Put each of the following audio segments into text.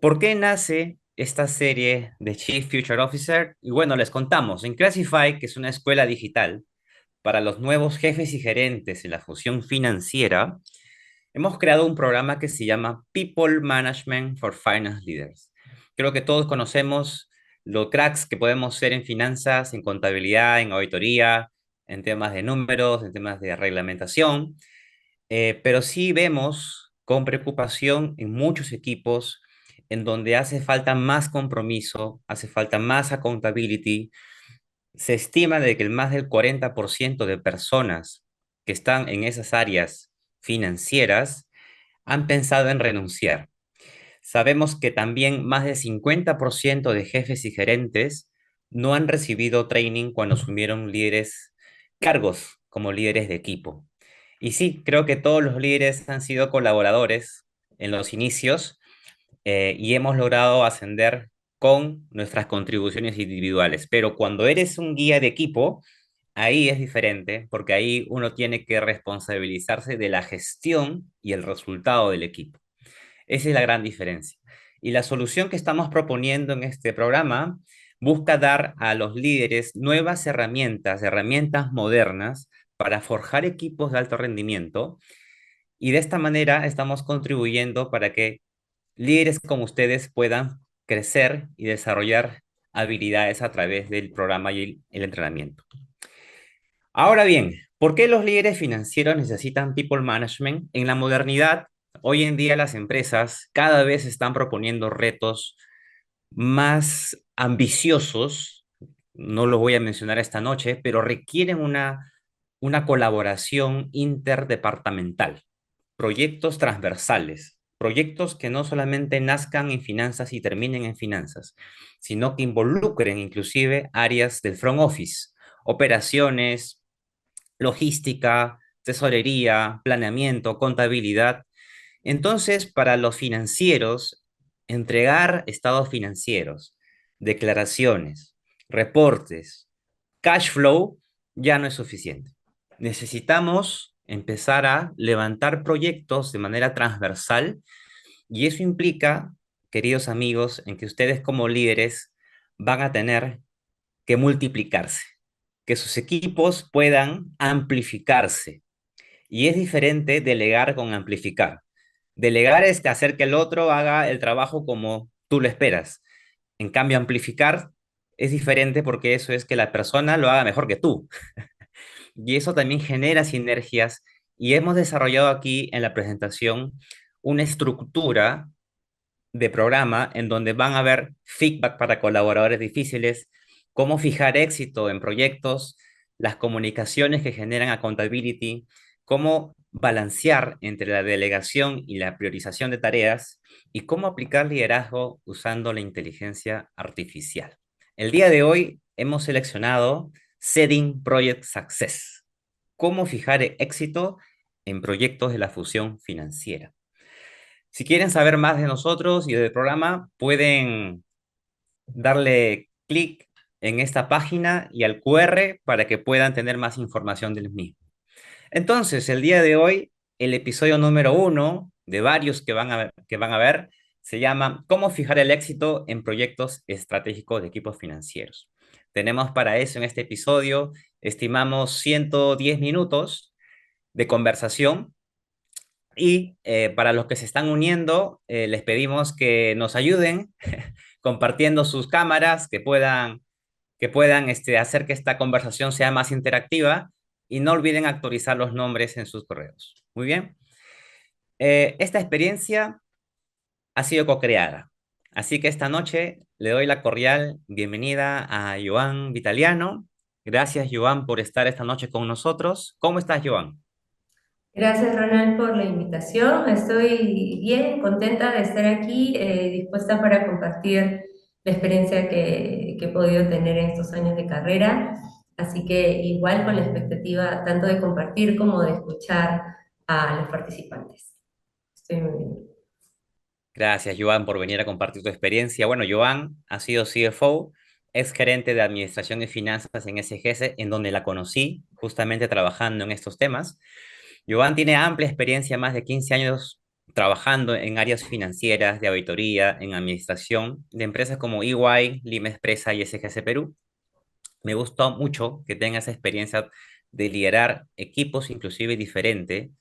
¿Por qué nace esta serie de Chief Future Officer? Y bueno, les contamos. En Classify, que es una escuela digital para los nuevos jefes y gerentes en la función financiera, hemos creado un programa que se llama People Management for Finance Leaders. Creo que todos conocemos los cracks que podemos ser en finanzas, en contabilidad, en auditoría, en temas de números, en temas de reglamentación, pero sí vemos con preocupación en muchos equipos en donde hace falta más compromiso, hace falta más accountability. Se estima de que el más del 40% de personas que están en esas áreas financieras han pensado en renunciar. Sabemos que también más del 50% de jefes y gerentes no han recibido training cuando asumieron cargos como líderes de equipo. Y sí, creo que todos los líderes han sido colaboradores en los inicios, y hemos logrado ascender con nuestras contribuciones individuales. Pero cuando eres un guía de equipo, ahí es diferente, porque ahí uno tiene que responsabilizarse de la gestión y el resultado del equipo. Esa es la gran diferencia. Y la solución que estamos proponiendo en este programa busca dar a los líderes nuevas herramientas, herramientas modernas para forjar equipos de alto rendimiento. Y de esta manera estamos contribuyendo para que líderes como ustedes puedan crecer y desarrollar habilidades a través del programa y el entrenamiento. Ahora bien, ¿por qué los líderes financieros necesitan people management? En la modernidad, hoy en día las empresas cada vez están proponiendo retos más ambiciosos, no los voy a mencionar esta noche, pero requieren una colaboración interdepartamental, proyectos transversales, proyectos que no solamente nazcan en finanzas y terminen en finanzas, sino que involucren inclusive áreas del front office, operaciones, logística, tesorería, planeamiento, contabilidad. Entonces, para los financieros, entregar estados financieros, declaraciones, reportes, cash flow ya no es suficiente. Necesitamos empezar a levantar proyectos de manera transversal y eso implica, queridos amigos, en que ustedes como líderes van a tener que multiplicarse, que sus equipos puedan amplificarse. Y es diferente delegar con amplificar. Delegar es hacer que el otro haga el trabajo como tú lo esperas. En cambio, amplificar es diferente porque eso es que la persona lo haga mejor que tú. Y eso también genera sinergias. Y hemos desarrollado aquí en la presentación una estructura de programa en donde van a haber feedback para colaboradores difíciles, cómo fijar éxito en proyectos, las comunicaciones que generan accountability, cómo balancear entre la delegación y la priorización de tareas y cómo aplicar liderazgo usando la inteligencia artificial. El día de hoy hemos seleccionado Setting Project Success, cómo fijar éxito en proyectos de la fusión financiera. Si quieren saber más de nosotros y del programa, pueden darle clic en esta página y al QR para que puedan tener más información del mismo. Entonces, el día de hoy, el episodio número uno de varios que van a ver se llama ¿Cómo fijar el éxito en proyectos estratégicos de equipos financieros? Tenemos para eso en este episodio, estimamos 110 minutos de conversación y para los que se están uniendo, les pedimos que nos ayuden compartiendo sus cámaras, que puedan hacer que esta conversación sea más interactiva y no olviden actualizar los nombres en sus correos. Muy bien. Esta experiencia ha sido co-creada. Así que esta noche le doy la cordial bienvenida a Joan Vitaliano. Gracias, Joan, por estar esta noche con nosotros. ¿Cómo estás, Joan? Gracias, Ronald, por la invitación. Estoy bien, contenta de estar aquí, dispuesta para compartir la experiencia que he podido tener en estos años de carrera. Así que igual con la expectativa tanto de compartir como de escuchar a los participantes. Estoy muy bien. Gracias, Joan, por venir a compartir tu experiencia. Bueno, Joan ha sido CFO, es gerente de Administración y Finanzas en SGS, en donde la conocí justamente trabajando en estos temas. Joan tiene amplia experiencia, más de 15 años trabajando en áreas financieras, de auditoría, en administración, de empresas como EY, Lima Expresa y SGC Perú. Me gustó mucho que tenga esa experiencia de liderar equipos inclusive diferente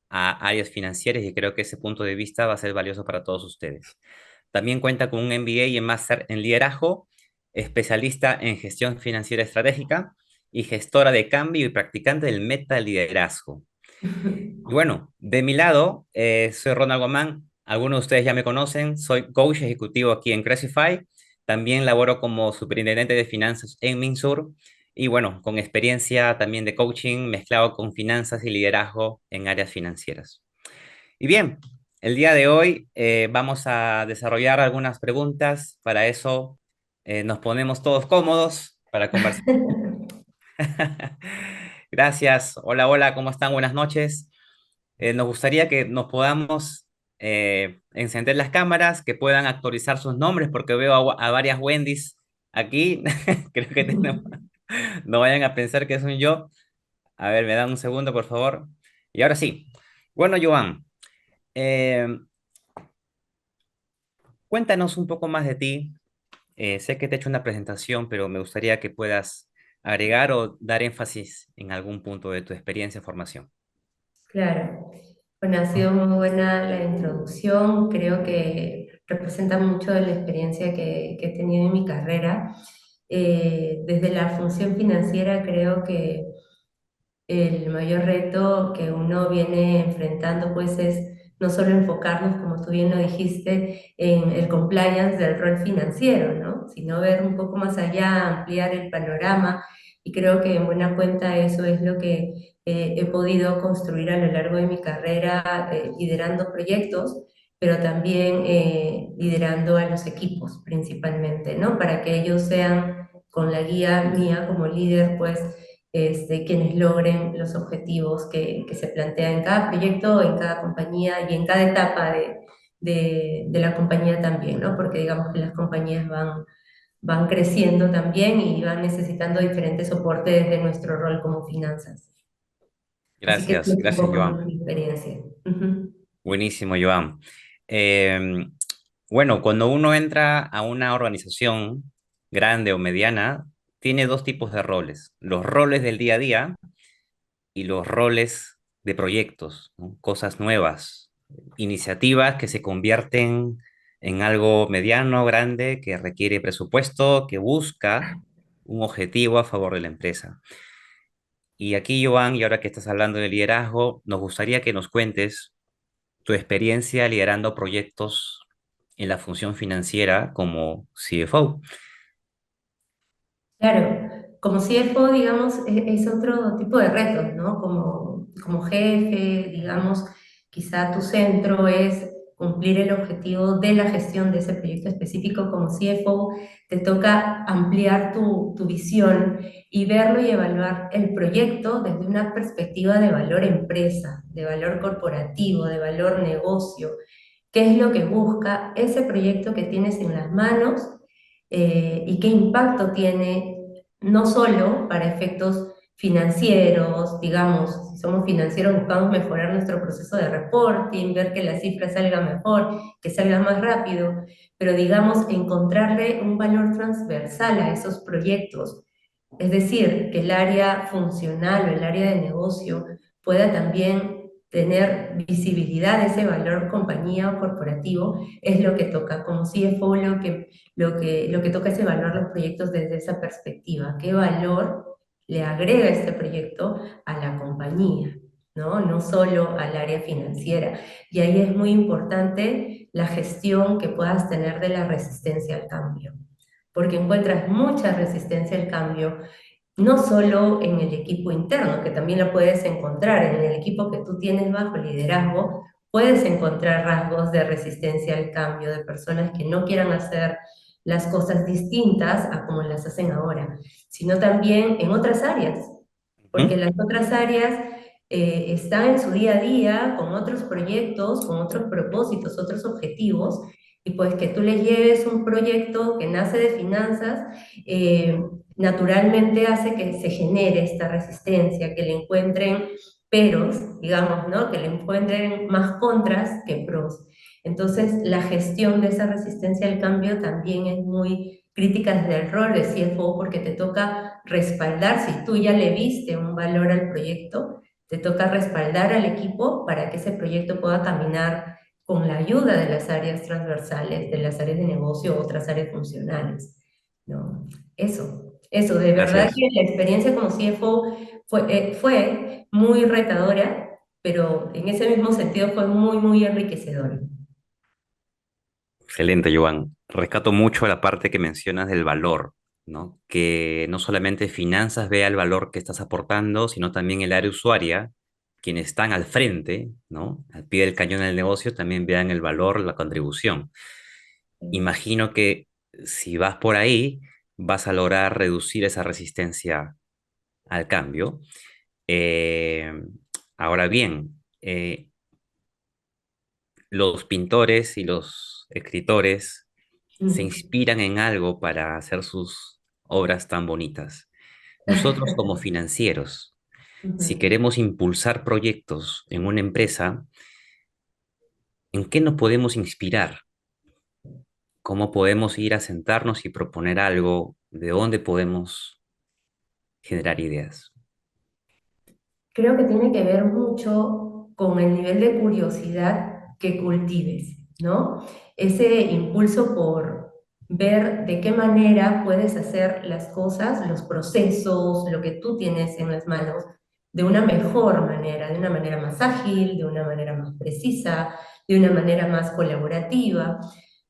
a áreas financieras y creo que ese punto de vista va a ser valioso para todos ustedes. También cuenta con un MBA y un máster en liderazgo, especialista en gestión financiera estratégica y gestora de cambio y practicante del meta liderazgo. Y bueno, de mi lado, soy Ronald Guamán. Algunos de ustedes ya me conocen. Soy coach ejecutivo aquí en Cresify. También laboro como superintendente de finanzas en Minsur. Y bueno, con experiencia también de coaching mezclado con finanzas y liderazgo en áreas financieras. Y bien, el día de hoy vamos a desarrollar algunas preguntas. Para eso nos ponemos todos cómodos para conversar. Gracias. Hola, hola, ¿cómo están? Buenas noches. Nos gustaría que nos podamos encender las cámaras, que puedan actualizar sus nombres, porque veo a varias Wendy's aquí. Creo que tenemos, no vayan a pensar que soy yo. A ver, me dan un segundo, por favor. Y ahora sí. Bueno, Joan, eh, cuéntanos un poco más de ti. Sé que te he hecho una presentación, pero me gustaría que puedas agregar o dar énfasis en algún punto de tu experiencia o formación. Claro. Bueno, ha sido muy buena la introducción. Creo que representa mucho de la experiencia que he tenido en mi carrera. Desde la función financiera, creo que el mayor reto que uno viene enfrentando pues es no solo enfocarnos, como tú bien lo dijiste, en el compliance del rol financiero, ¿no? Sino ver un poco más allá, ampliar el panorama y creo que en buena cuenta eso es lo que he podido construir a lo largo de mi carrera, liderando proyectos, pero también liderando a los equipos principalmente, ¿no? Para que ellos sean, con la guía mía como líder, pues quienes logren los objetivos que se plantean en cada proyecto, en cada compañía y en cada etapa de la compañía también, ¿no? Porque digamos que las compañías van creciendo también y van necesitando diferentes soportes desde nuestro rol como finanzas. Así que sí, Gracias, es un gracias, poco Joan. mi experiencia. Ujú. Buenísimo, Joan. Eh, bueno, cuando uno entra a una organización grande o mediana, tiene dos tipos de roles. Los roles del día a día y los roles de proyectos, ¿no? Cosas nuevas, iniciativas que se convierten en algo mediano, grande, que requiere presupuesto, que busca un objetivo a favor de la empresa. Y aquí, Joan, y ahora que estás hablando de liderazgo, nos gustaría que nos cuentes tu experiencia liderando proyectos en la función financiera como CFO. Claro, como CFO, digamos, es otro tipo de retos, ¿no? Como jefe, digamos, quizá tu centro es cumplir el objetivo de la gestión de ese proyecto específico. Como CFO, te toca ampliar tu visión y verlo y evaluar el proyecto desde una perspectiva de valor empresa, de valor corporativo, de valor negocio. ¿Qué es lo que busca ese proyecto que tienes en las manos? Y qué impacto tiene no solo para efectos financieros, digamos, si somos financieros buscamos mejorar nuestro proceso de reporting, ver que la cifra salga mejor, que salga más rápido, pero digamos encontrarle un valor transversal a esos proyectos, es decir, que el área funcional o el área de negocio pueda también tener visibilidad de ese valor compañía o corporativo, es lo que toca. Como CFO, lo que toca es evaluar los proyectos desde esa perspectiva. ¿Qué valor le agrega este proyecto a la compañía? ¿No? No solo al área financiera. Y ahí es muy importante la gestión que puedas tener de la resistencia al cambio, porque encuentras mucha resistencia al cambio no solo en el equipo interno, que también lo puedes encontrar, en el equipo que tú tienes bajo liderazgo, puedes encontrar rasgos de resistencia al cambio, de personas que no quieran hacer las cosas distintas a como las hacen ahora, sino también en otras áreas, porque Ujú. las otras áreas están en su día a día con otros proyectos, con otros propósitos, otros objetivos, y pues que tú les lleves un proyecto que nace de finanzas, naturalmente hace que se genere esta resistencia, que le encuentren peros, digamos, ¿no? Que le encuentren más contras que pros. Entonces, la gestión de esa resistencia al cambio también es muy crítica desde el rol de CFO porque te toca respaldar, si tú ya le viste un valor al proyecto, te toca respaldar al equipo para que ese proyecto pueda caminar con la ayuda de las áreas transversales, de las áreas de negocio u otras áreas funcionales, ¿no? Eso, de verdad Gracias. que la experiencia como CFO fue muy retadora, pero en ese mismo sentido fue muy, muy enriquecedora. Excelente, Joan. Rescato mucho la parte que mencionas del valor, ¿no? Que no solamente finanzas vea el valor que estás aportando, sino también el área usuaria, quienes están al frente, ¿no? Al pie del cañón del negocio, también vean el valor, la contribución. Imagino que si vas por ahí, vas a lograr reducir esa resistencia al cambio. Eh, Ahora bien, los pintores y los escritores se Mm, inspiran en algo para hacer sus obras tan bonitas. Nosotros como financieros, si ujú. queremos impulsar proyectos en una empresa, ¿en qué nos podemos inspirar? ¿Cómo podemos ir a sentarnos y proponer algo? ¿De dónde podemos generar ideas? Creo que tiene que ver mucho con el nivel de curiosidad que cultives, ¿no? Ese impulso por ver de qué manera puedes hacer las cosas, los procesos, lo que tú tienes en las manos, de una mejor manera, de una manera más ágil, de una manera más precisa, de una manera más colaborativa.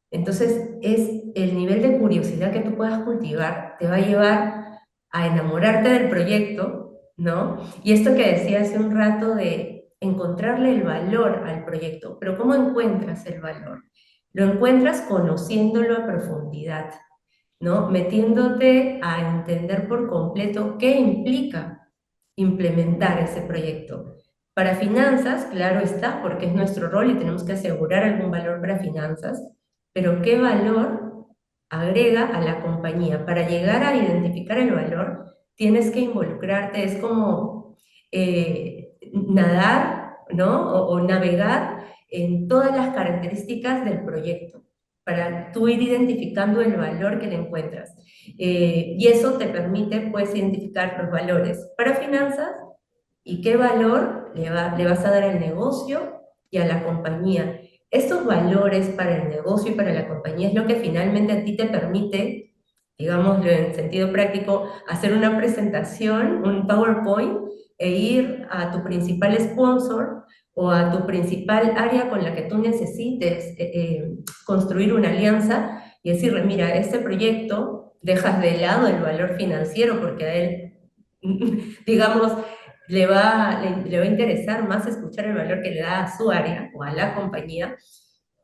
Entonces, es el nivel de curiosidad que tú puedas cultivar, te va a llevar a enamorarte del proyecto, ¿no? Y esto que decía hace un rato de encontrarle el valor al proyecto, pero ¿cómo encuentras el valor? Lo encuentras conociéndolo a profundidad, ¿no? Metiéndote a entender por completo qué implica implementar ese proyecto. Para finanzas, claro está, porque es nuestro rol y tenemos que asegurar algún valor para finanzas, pero ¿qué valor agrega a la compañía? Para llegar a identificar el valor, tienes que involucrarte, es como nadar, ¿no? O navegar en todas las características del proyecto para tú ir identificando el valor que le encuentras. Y eso te permite, pues, identificar los valores para finanzas y qué valor le vas a dar al negocio y a la compañía. Estos valores para el negocio y para la compañía es lo que finalmente a ti te permite, digámoslo en sentido práctico, hacer una presentación, un PowerPoint, e ir a tu principal sponsor o a tu principal área con la que tú necesites construir una alianza y decirle, mira, este proyecto dejas de lado el valor financiero porque a él, digamos, le va a interesar más escuchar el valor que le da a su área o a la compañía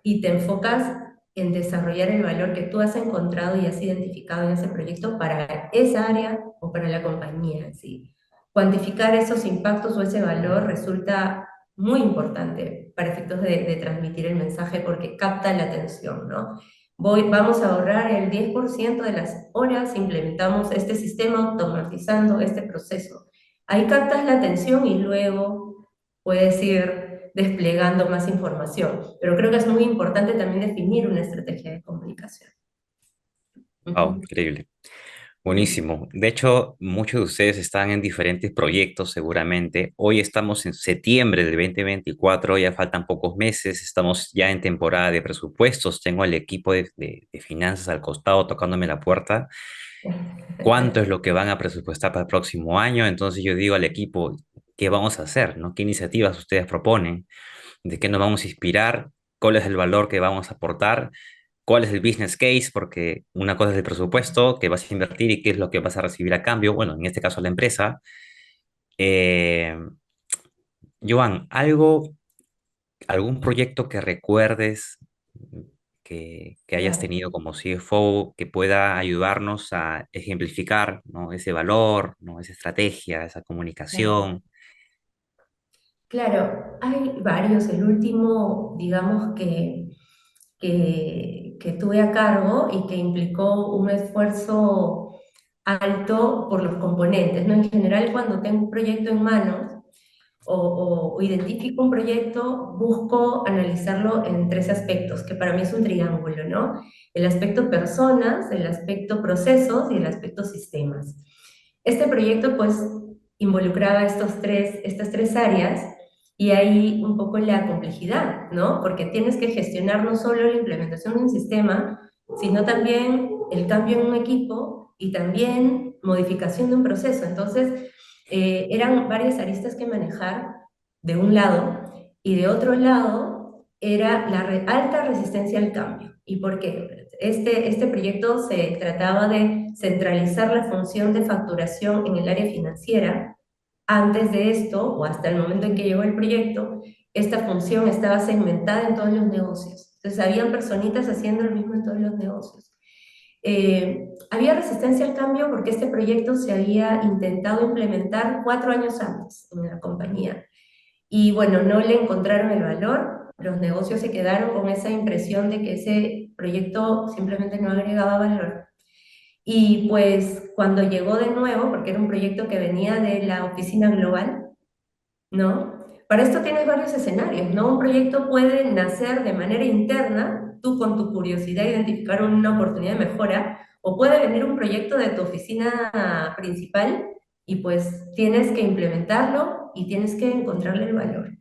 y te enfocas en desarrollar el valor que tú has encontrado y has identificado en ese proyecto para esa área o para la compañía en sí. Cuantificar esos impactos o ese valor resulta muy importante para efectos de transmitir el mensaje porque capta la atención, ¿no? Vamos a ahorrar el 10% de las horas, implementamos este sistema automatizando este proceso. Ahí captas la atención y luego puedes ir desplegando más información. Pero creo que es muy importante también definir una estrategia de comunicación. Wow, Ujú, increíble. ujú. Buenísimo. De hecho, muchos de ustedes están en diferentes proyectos seguramente. Hoy estamos en septiembre del 2024, ya faltan pocos meses, estamos ya en temporada de presupuestos. Tengo el equipo de finanzas al costado tocándome la puerta. ¿Cuánto es lo que van a presupuestar para el próximo año? Entonces yo digo al equipo, ¿qué vamos a hacer? ¿No? ¿Qué iniciativas ustedes proponen? ¿De qué nos vamos a inspirar? ¿Cuál es el valor que vamos a aportar? ¿Cuál es el business case? Porque una cosa es el presupuesto que vas a invertir y qué es lo que vas a recibir a cambio. Bueno, en este caso la empresa. Eh, Joan, algún proyecto que recuerdes que hayas Claro, tenido como CFO que pueda ayudarnos a ejemplificar, ¿no? Ese valor, ¿no? Esa estrategia, esa claro. comunicación. Claro, hay varios. El último, digamos que tuve a cargo y que implicó un esfuerzo alto por los componentes, ¿no? En general, cuando tengo un proyecto en manos, o identifico un proyecto, busco analizarlo en tres aspectos, que para mí es un triángulo, ¿no? El aspecto personas, el aspecto procesos y el aspecto sistemas. Este proyecto pues involucraba estas tres áreas y ahí un poco la complejidad, ¿no? Porque tienes que gestionar no solo la implementación de un sistema, sino también el cambio en un equipo y también modificación de un proceso. Entonces, eran varias aristas que manejar de un lado y de otro lado era la alta resistencia al cambio. ¿Y por qué? Este proyecto se trataba de centralizar la función de facturación en el área financiera. Antes de esto, o hasta el momento en que llegó el proyecto, esta función estaba segmentada en todos los negocios. Entonces, habían personitas haciendo lo mismo en todos los negocios. Había resistencia al cambio porque este proyecto se había intentado implementar 4 años antes en la compañía. Y bueno, no le encontraron el valor, los negocios se quedaron con esa impresión de que ese proyecto simplemente no agregaba valor. Y pues cuando llegó de nuevo, porque era un proyecto que venía de la oficina global, ¿no? Para esto tienes varios escenarios, ¿no? Un proyecto puede nacer de manera interna, tú con tu curiosidad identificar una oportunidad de mejora, o puede venir un proyecto de tu oficina principal y pues tienes que implementarlo y tienes que encontrarle el valor.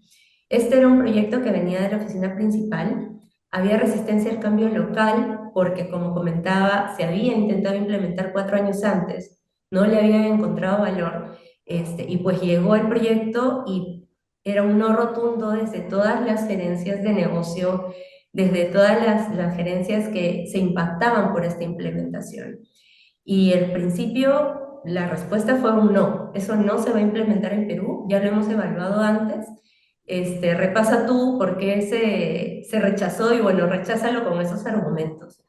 Este era un proyecto que venía de la oficina principal, había resistencia al cambio local porque, como comentaba, se había intentado implementar 4 años antes, no le habían encontrado valor, y pues llegó el proyecto y era un no rotundo desde todas las gerencias de negocio, desde todas las gerencias que se impactaban por esta implementación. Y al principio la respuesta fue un no, eso no se va a implementar en Perú, ya lo hemos evaluado antes, repasa tú por qué se rechazó y bueno, recházalo con esos argumentos.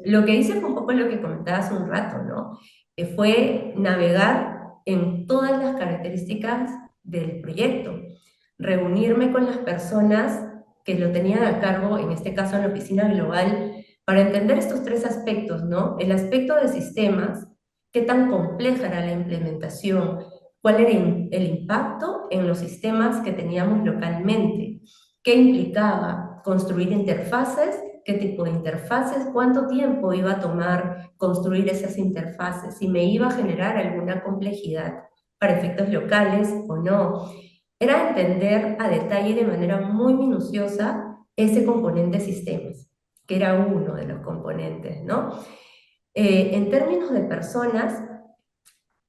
Lo que hice fue un poco lo que comentaba hace un rato, ¿no? Fue navegar en todas las características del proyecto, reunirme con las personas que lo tenían a cargo, en este caso en la oficina global, para entender estos tres aspectos, ¿no? El aspecto de sistemas, qué tan compleja era la implementación, cuál era el impacto en los sistemas que teníamos localmente, qué implicaba construir interfaces, qué tipo de interfaces, cuánto tiempo iba a tomar construir esas interfaces, si me iba a generar alguna complejidad para efectos locales o no. Era entender a detalle de manera muy minuciosa ese componente sistemas, que era uno de los componentes, ¿no? En términos de personas,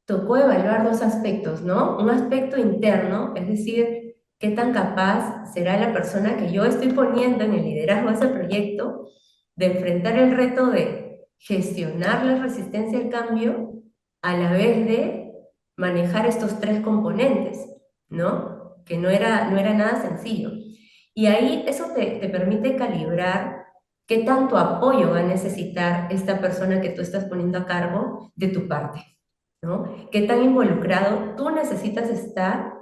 tocó evaluar dos aspectos, ¿no? Un aspecto interno, es decir, qué tan capaz será la persona que yo estoy poniendo en el liderazgo de ese proyecto de enfrentar el reto de gestionar la resistencia al cambio a la vez de manejar estos tres componentes, ¿no? Que no era nada sencillo. Y ahí eso te permite calibrar qué tanto apoyo va a necesitar esta persona que tú estás poniendo a cargo de tu parte, ¿no? ¿Qué tan involucrado tú necesitas estar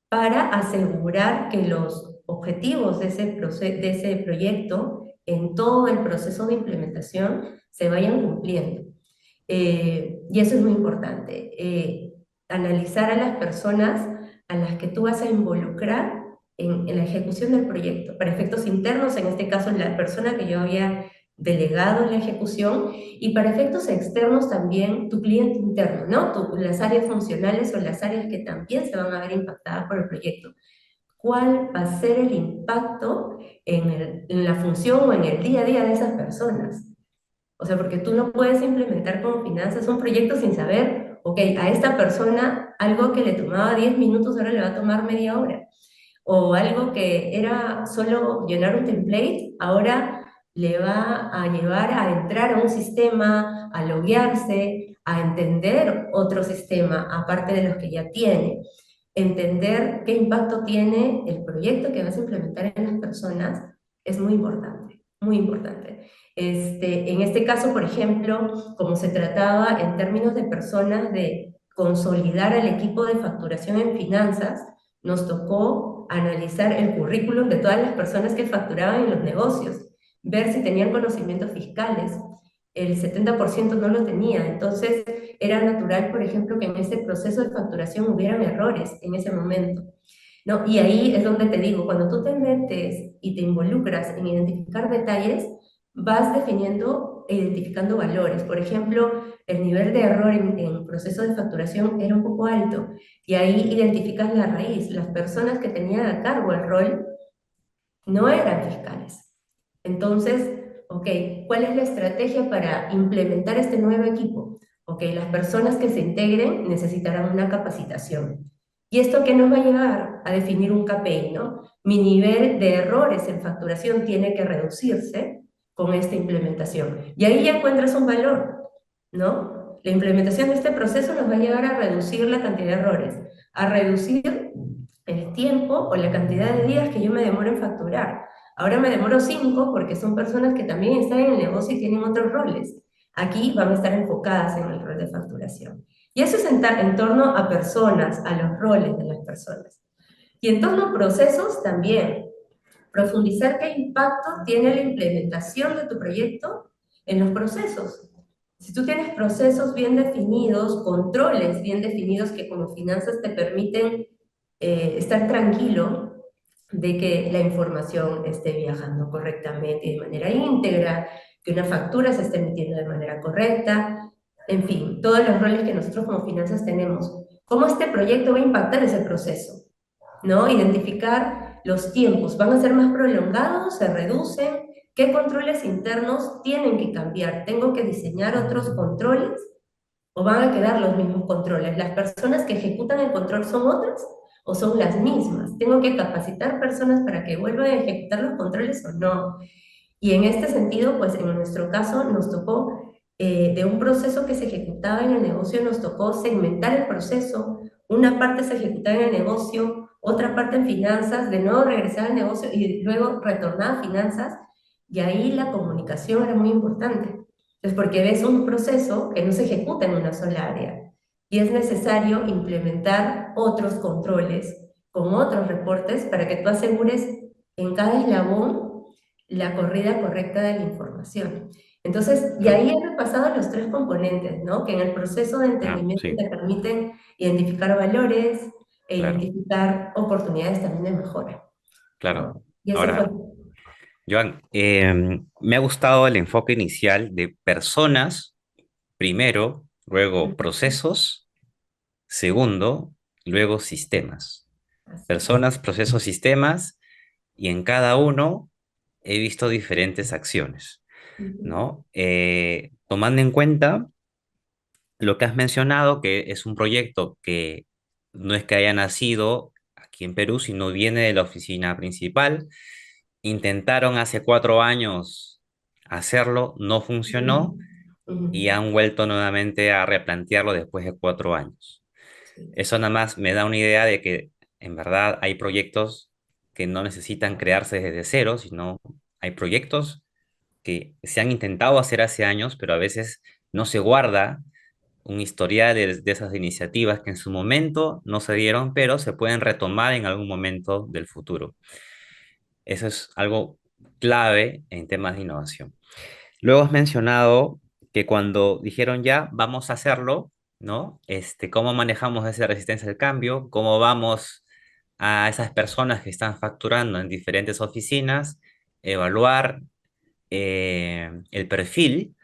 para asegurar que los objetivos de ese proyecto en todo el proceso de implementación se vayan cumpliendo? Y eso es muy importante. Analizar a las personas a las que tú vas a involucrar en la ejecución del proyecto. Para efectos internos, en este caso, la persona que yo había delegado la ejecución, y para efectos externos también tu cliente interno, ¿no? Las áreas funcionales o las áreas que también se van a ver impactadas por el proyecto. ¿Cuál va a ser el impacto en la función o en el día a día de esas personas? O sea, porque tú no puedes implementar como finanzas un proyecto sin saber, ok, a esta persona algo que le tomaba 10 minutos ahora le va a tomar media hora. O algo que era solo llenar un template, ahora le va a llevar a entrar a un sistema, a loguearse, a entender otro sistema, aparte de los que ya tiene. Entender qué impacto tiene el proyecto que vas a implementar en las personas es muy importante, muy importante. En este caso, por ejemplo, como se trataba en términos de personas de consolidar al equipo de facturación en finanzas, nos tocó analizar el currículum de todas las personas que facturaban en los negocios, ver si tenían conocimientos fiscales, el 70% no lo tenía. Entonces, era natural, por ejemplo, que en ese proceso de facturación hubieran errores en ese momento, ¿no? Y ahí es donde te digo, cuando tú te metes y te involucras en identificar detalles, vas definiendo e identificando valores. Por ejemplo, el nivel de error en proceso de facturación era un poco alto y ahí identificas la raíz. Las personas que tenían a cargo el rol no eran fiscales. Entonces, ok, ¿cuál es la estrategia para implementar este nuevo equipo? Ok, las personas que se integren necesitarán una capacitación. ¿Y esto qué nos va a llevar a definir un KPI, no? Mi nivel de errores en facturación tiene que reducirse con esta implementación. Y ahí ya encuentras un valor, ¿no? La implementación de este proceso nos va a llevar a reducir la cantidad de errores, a reducir el tiempo o la cantidad de días que yo me demoro en facturar. Ahora me demoro 5 porque son personas que también están en el negocio y tienen otros roles. Aquí van a estar enfocadas en el rol de facturación. Y eso es en torno a personas, a los roles de las personas. Y en torno a procesos también. Profundizar qué impacto tiene la implementación de tu proyecto en los procesos. Si tú tienes procesos bien definidos, controles bien definidos que como finanzas te permiten estar tranquilo de que la información esté viajando correctamente y de manera íntegra, que una factura se esté emitiendo de manera correcta, en fin, todos los roles que nosotros como finanzas tenemos. ¿Cómo este proyecto va a impactar ese proceso? ¿No? Identificar los tiempos, ¿van a ser más prolongados? ¿Se reducen? ¿Qué controles internos tienen que cambiar? ¿Tengo que diseñar otros controles o van a quedar los mismos controles? ¿Las personas que ejecutan el control son otras o son las mismas? ¿Tengo que capacitar personas para que vuelvan a ejecutar los controles o no? Y en este sentido, pues en nuestro caso nos tocó, de un proceso que se ejecutaba en el negocio, nos tocó segmentar el proceso. Una parte se ejecutaba en el negocio, otra parte en finanzas, de nuevo regresar al negocio y luego retornar a finanzas. Y ahí la comunicación era muy importante. Es porque ves un proceso que no se ejecuta en una sola área. Y es necesario implementar otros controles con otros reportes para que tú asegures en cada eslabón la corrida correcta de la información. Entonces, y Claro, ahí he repasado los tres componentes, ¿no? Que en el proceso de ah, entendimiento sí, te permiten identificar valores e claro, identificar oportunidades también de mejora, claro. ¿no? Y eso fue. Ahora, Joan, me ha gustado el enfoque inicial de personas primero, luego Ujú. procesos, segundo, luego sistemas. Así es. Personas, procesos, sistemas, y en cada uno he visto diferentes acciones, Ujú, ¿no? Tomando en cuenta lo que has mencionado, que es un proyecto que no es que haya nacido aquí en Perú, sino viene de la oficina principal. Intentaron hace 4 años hacerlo, no ujú, funcionó ujú. y han vuelto nuevamente a replantearlo después de 4 años. Sí. Eso nada más me da una idea de que en verdad hay proyectos que no necesitan crearse desde cero, sino hay proyectos que se han intentado hacer hace años, pero a veces no se guarda un historial de esas iniciativas que en su momento no se dieron, pero se pueden retomar en algún momento del futuro. Eso es algo clave en temas de innovación. Luego has mencionado que cuando dijeron ya, vamos a hacerlo, ¿no? ¿Cómo manejamos esa resistencia al cambio? ¿Cómo vamos a esas personas que están facturando en diferentes oficinas, evaluar el perfil,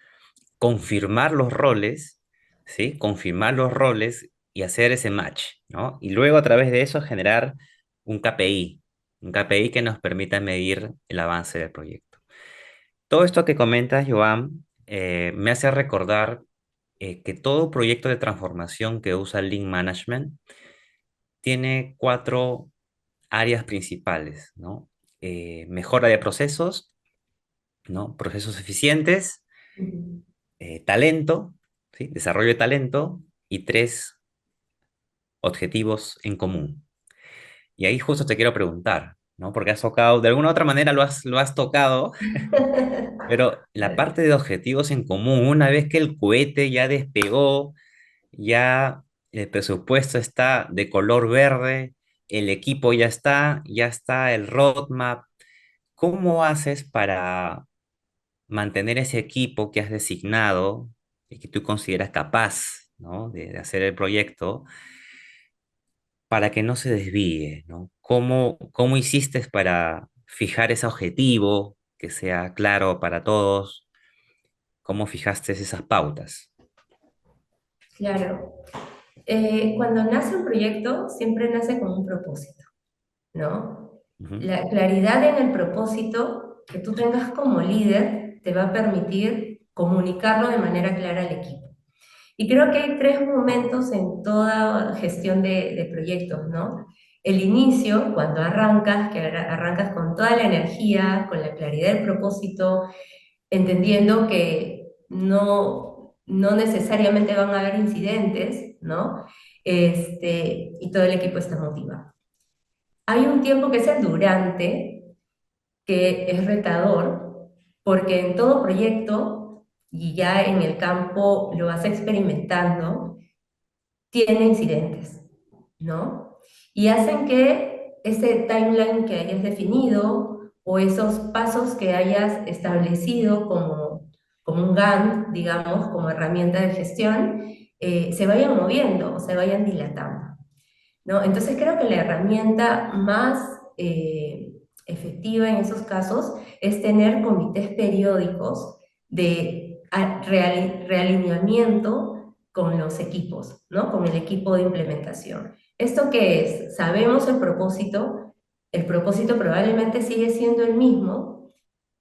confirmar los roles, ¿sí? Confirmar los roles y hacer ese match, ¿no? Y luego a través de eso generar un KPI que nos permita medir el avance del proyecto. Todo esto que comentas, Joan, me hace recordar que todo proyecto de transformación que usa Lean Management tiene cuatro áreas principales, ¿no? Mejora de procesos, ¿no? Procesos eficientes, Ujú. talento, ¿sí? Desarrollo de talento y tres, objetivos en común. Y ahí justo te quiero preguntar, ¿no? Porque has tocado, de alguna u otra manera lo has tocado, pero la parte de objetivos en común, una vez que el cohete ya despegó, ya el presupuesto está de color verde, el equipo ya está el roadmap. ¿Cómo haces mantener ese equipo que has designado y que tú consideras capaz, ¿no? De hacer el proyecto para que no se desvíe, ¿no? ¿Cómo hiciste para fijar ese objetivo que sea claro para todos? ¿Cómo fijaste esas pautas? Claro. Cuando nace un proyecto, siempre nace con un propósito, ¿no? Ujú. La claridad en el propósito que tú tengas como líder te va a permitir comunicarlo de manera clara al equipo. Y creo que hay tres momentos en toda gestión de proyectos, ¿no? El inicio, cuando arrancas, que arrancas con toda la energía, con la claridad del propósito, entendiendo que no necesariamente van a haber incidentes, ¿no? Y todo el equipo está motivado. Hay un tiempo que es el durante, que es retador, porque en todo proyecto, y ya en el campo lo vas experimentando, tiene incidentes, ¿no? Y hacen que ese timeline que hayas definido o esos pasos que hayas establecido como un Gantt, digamos, como herramienta de gestión, se vayan moviendo o se vayan dilatando, ¿no? Entonces creo que la herramienta más efectiva en esos casos es tener comités periódicos de realineamiento con los equipos, ¿no? Con el equipo de implementación. ¿Esto qué es? Sabemos el propósito probablemente sigue siendo el mismo,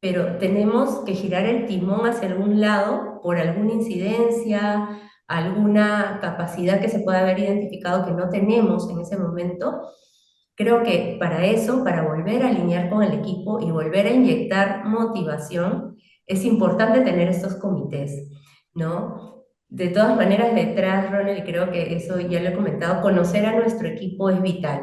pero tenemos que girar el timón hacia algún lado por alguna incidencia, alguna capacidad que se pueda haber identificado que no tenemos en ese momento. Creo que para eso, para volver a alinear con el equipo y volver a inyectar motivación, es importante tener estos comités, ¿no? De todas maneras, detrás, Ronald, y creo que eso ya lo he comentado, conocer a nuestro equipo es vital,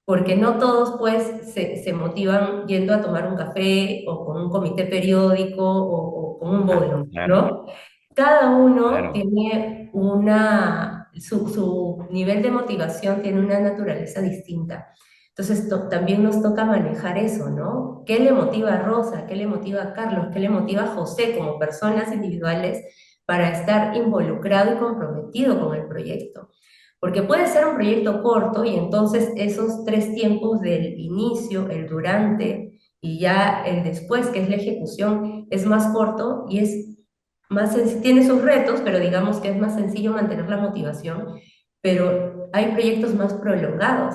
porque no todos pues se motivan yendo a tomar un café o con un comité periódico o con un Ah, bono, claro, ¿no? Cada uno claro, tiene su nivel de motivación tiene una naturaleza distinta. Entonces también nos toca manejar eso, ¿no? ¿Qué le motiva a Rosa? ¿Qué le motiva a Carlos? ¿Qué le motiva a José como personas individuales para estar involucrado y comprometido con el proyecto? Porque puede ser un proyecto corto y entonces esos tres tiempos del inicio, el durante y ya el después, que es la ejecución, es más corto y es tiene sus retos, pero digamos que es más sencillo mantener la motivación, pero hay proyectos más prolongados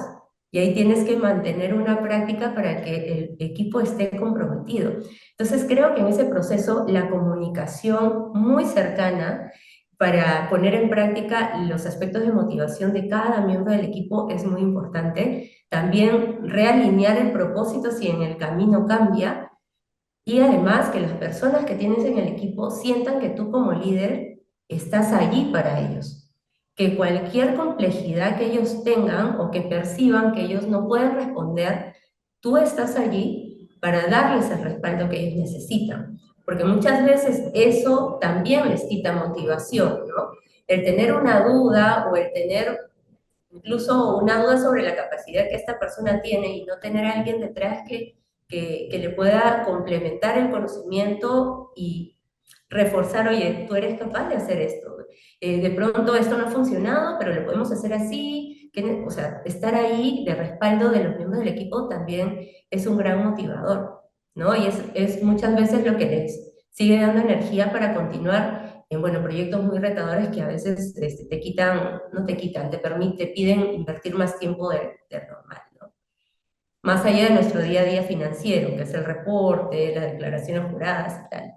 y ahí tienes que mantener una práctica para que el equipo esté comprometido. Entonces creo que en ese proceso la comunicación muy cercana para poner en práctica los aspectos de motivación de cada miembro del equipo es muy importante. También realinear el propósito si en el camino cambia y además que las personas que tienes en el equipo sientan que tú como líder estás allí para ellos. Que cualquier complejidad que ellos tengan o que perciban que ellos no pueden responder, tú estás allí para darles el respaldo que ellos necesitan. Porque muchas veces eso también les quita motivación, ¿no? El tener una duda o el tener incluso una duda sobre la capacidad que esta persona tiene y no tener a alguien detrás que le pueda complementar el conocimiento y reforzar, oye, tú eres capaz de hacer esto. De pronto esto no ha funcionado, pero lo podemos hacer así. O sea, estar ahí de respaldo de los miembros del equipo también es un gran motivador, ¿no? Y es muchas veces lo que les sigue dando energía para continuar en, bueno, proyectos muy retadores que a veces te quitan, no te quitan, te piden invertir más tiempo de normal, ¿no? Más allá de nuestro día a día financiero, que es el reporte, las declaraciones juradas y tal.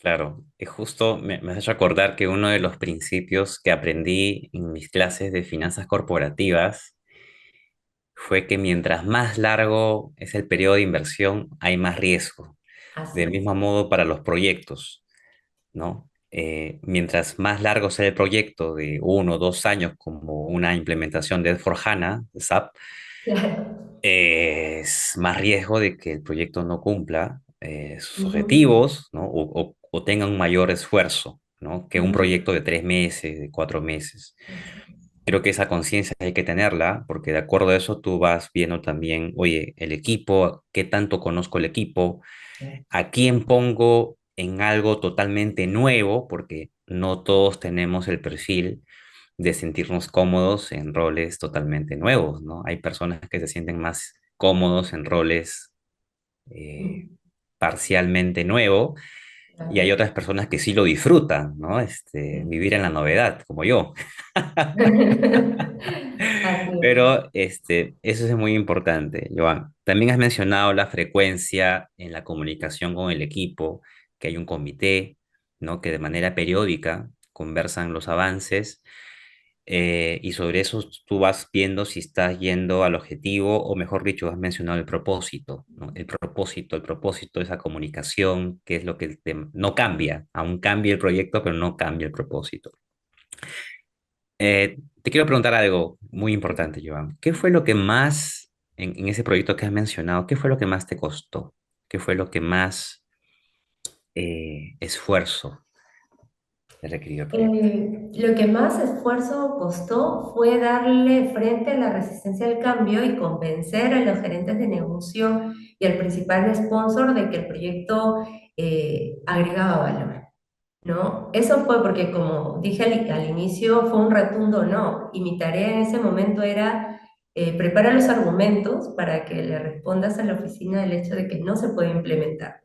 claro. Y justo me hace recordar que uno de los principios que aprendí en mis clases de finanzas corporativas fue que mientras más largo es el periodo de inversión, hay más riesgo. Así Del es. mismo modo para los proyectos, ¿no? Mientras más largo sea el proyecto de 1 o 2 años, como una implementación de S/4HANA, de SAP, Claro. es más riesgo de que el proyecto no cumpla sus Ujú, objetivos, ¿no? O tenga un mayor esfuerzo, ¿no? Que un ujú. proyecto de 3 meses, de 4 meses. Creo que esa conciencia hay que tenerla, porque de acuerdo a eso tú vas viendo también, oye, el equipo, qué tanto conozco el equipo, a quién pongo en algo totalmente nuevo, porque no todos tenemos el perfil de sentirnos cómodos en roles totalmente nuevos, ¿no? Hay personas que se sienten más cómodos en roles eh, Mm, parcialmente nuevos y hay claro. otras personas que sí lo disfrutan, ¿no? Sí. Vivir en la novedad, como yo. Así es. Pero eso es muy importante, Joan. También has mencionado la frecuencia en la comunicación con el equipo, que hay un comité, ¿no? Que de manera periódica conversan los avances y sobre eso tú vas viendo si estás yendo al objetivo o mejor dicho, has mencionado el propósito, ¿no? El propósito de esa comunicación, que es lo que no cambia, aún cambia el proyecto, pero no cambia el propósito. Te quiero preguntar algo muy importante, Joan. ¿Qué fue lo que más, en ese proyecto que has mencionado, qué fue lo que más te costó? ¿Qué fue lo que más esfuerzo te requirió el proyecto? Lo que más esfuerzo costó fue darle frente a la resistencia al cambio y convencer a los gerentes de negocio y al principal sponsor de que el proyecto agregaba valor, ¿no? Eso fue porque, como dije al inicio, fue un rotundo no, y mi tarea en ese momento era preparar los argumentos para que le respondas a la oficina del hecho de que no se puede implementar.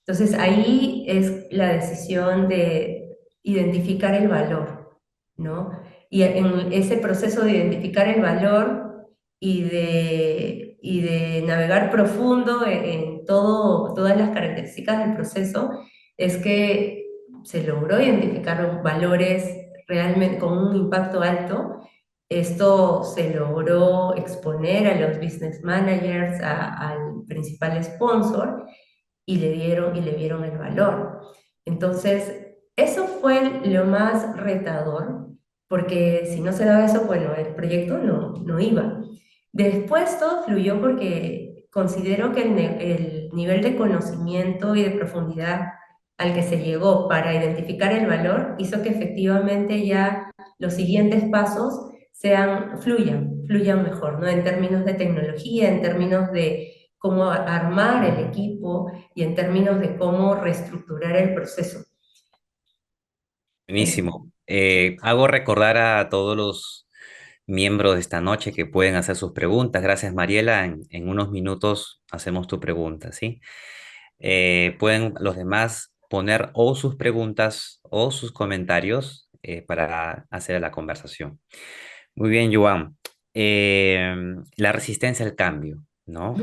Entonces ahí es la decisión de identificar el valor, ¿no? Y en ese proceso de identificar el valor y de navegar profundo en todo, todas las características del proceso, es que se logró identificar valores realmente con un impacto alto. Esto se logró exponer a los business managers, al principal sponsor, y le vieron el valor. Entonces, eso fue lo más retador, porque si no se daba eso, bueno, el proyecto no iba. Después todo fluyó porque considero que el nivel de conocimiento y de profundidad al que se llegó para identificar el valor hizo que efectivamente ya los siguientes pasos fluyan mejor, ¿no? En términos de tecnología, en términos de cómo armar el equipo y en términos de cómo reestructurar el proceso. Eh, Buenísimo. Hago recordar a todos los miembros de esta noche que pueden hacer sus preguntas. Gracias, Mariela. En unos minutos hacemos tu pregunta, ¿sí? Pueden los demás poner o sus preguntas o sus comentarios para hacer la conversación. Muy bien, Joan. Eh, la resistencia al cambio, ¿no?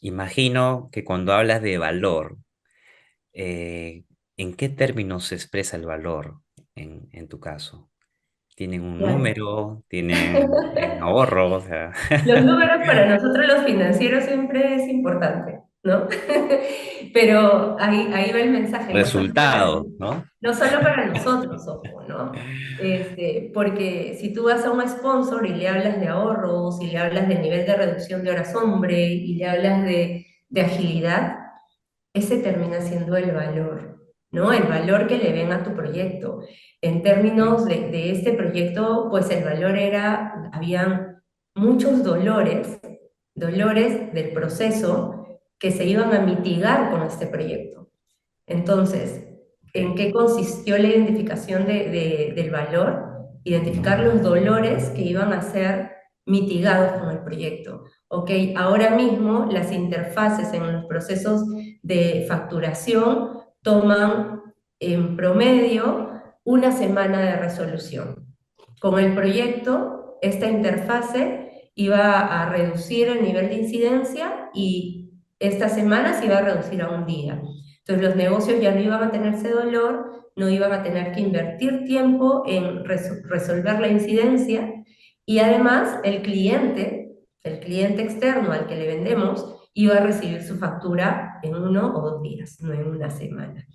Imagino que cuando hablas de valor, eh, ¿en qué términos se expresa el valor en tu caso? ¿Tienen un claro. número? ¿Tienen en ahorro? O sea, Los números para nosotros los financieros siempre es importante, ¿no? Pero ahí va el mensaje, resultados, ¿no? no solo para nosotros, ojo, ¿no? Porque si tú vas a un sponsor y le hablas de ahorros, y le hablas del nivel de reducción de horas hombre, y le hablas de agilidad, ese termina siendo el valor, ¿no? El valor que le ven a tu proyecto. En términos de este proyecto, pues el valor era, habían muchos dolores del proceso que se iban a mitigar con este proyecto. Entonces, ¿en Ok, qué consistió la identificación del valor? Identificar los dolores que iban a ser mitigados con el proyecto. Ok, ahora mismo las interfaces en los procesos de facturación toman en promedio una semana de resolución. Con el proyecto, esta interfase iba a reducir el nivel de incidencia y esta semana se iba a reducir a un día. Entonces los negocios ya no iban a tener ese dolor, no iban a tener que invertir tiempo en resolver la incidencia y además el cliente externo al que le vendemos, iba a recibir su factura en 1 o 2 días, no en una semana.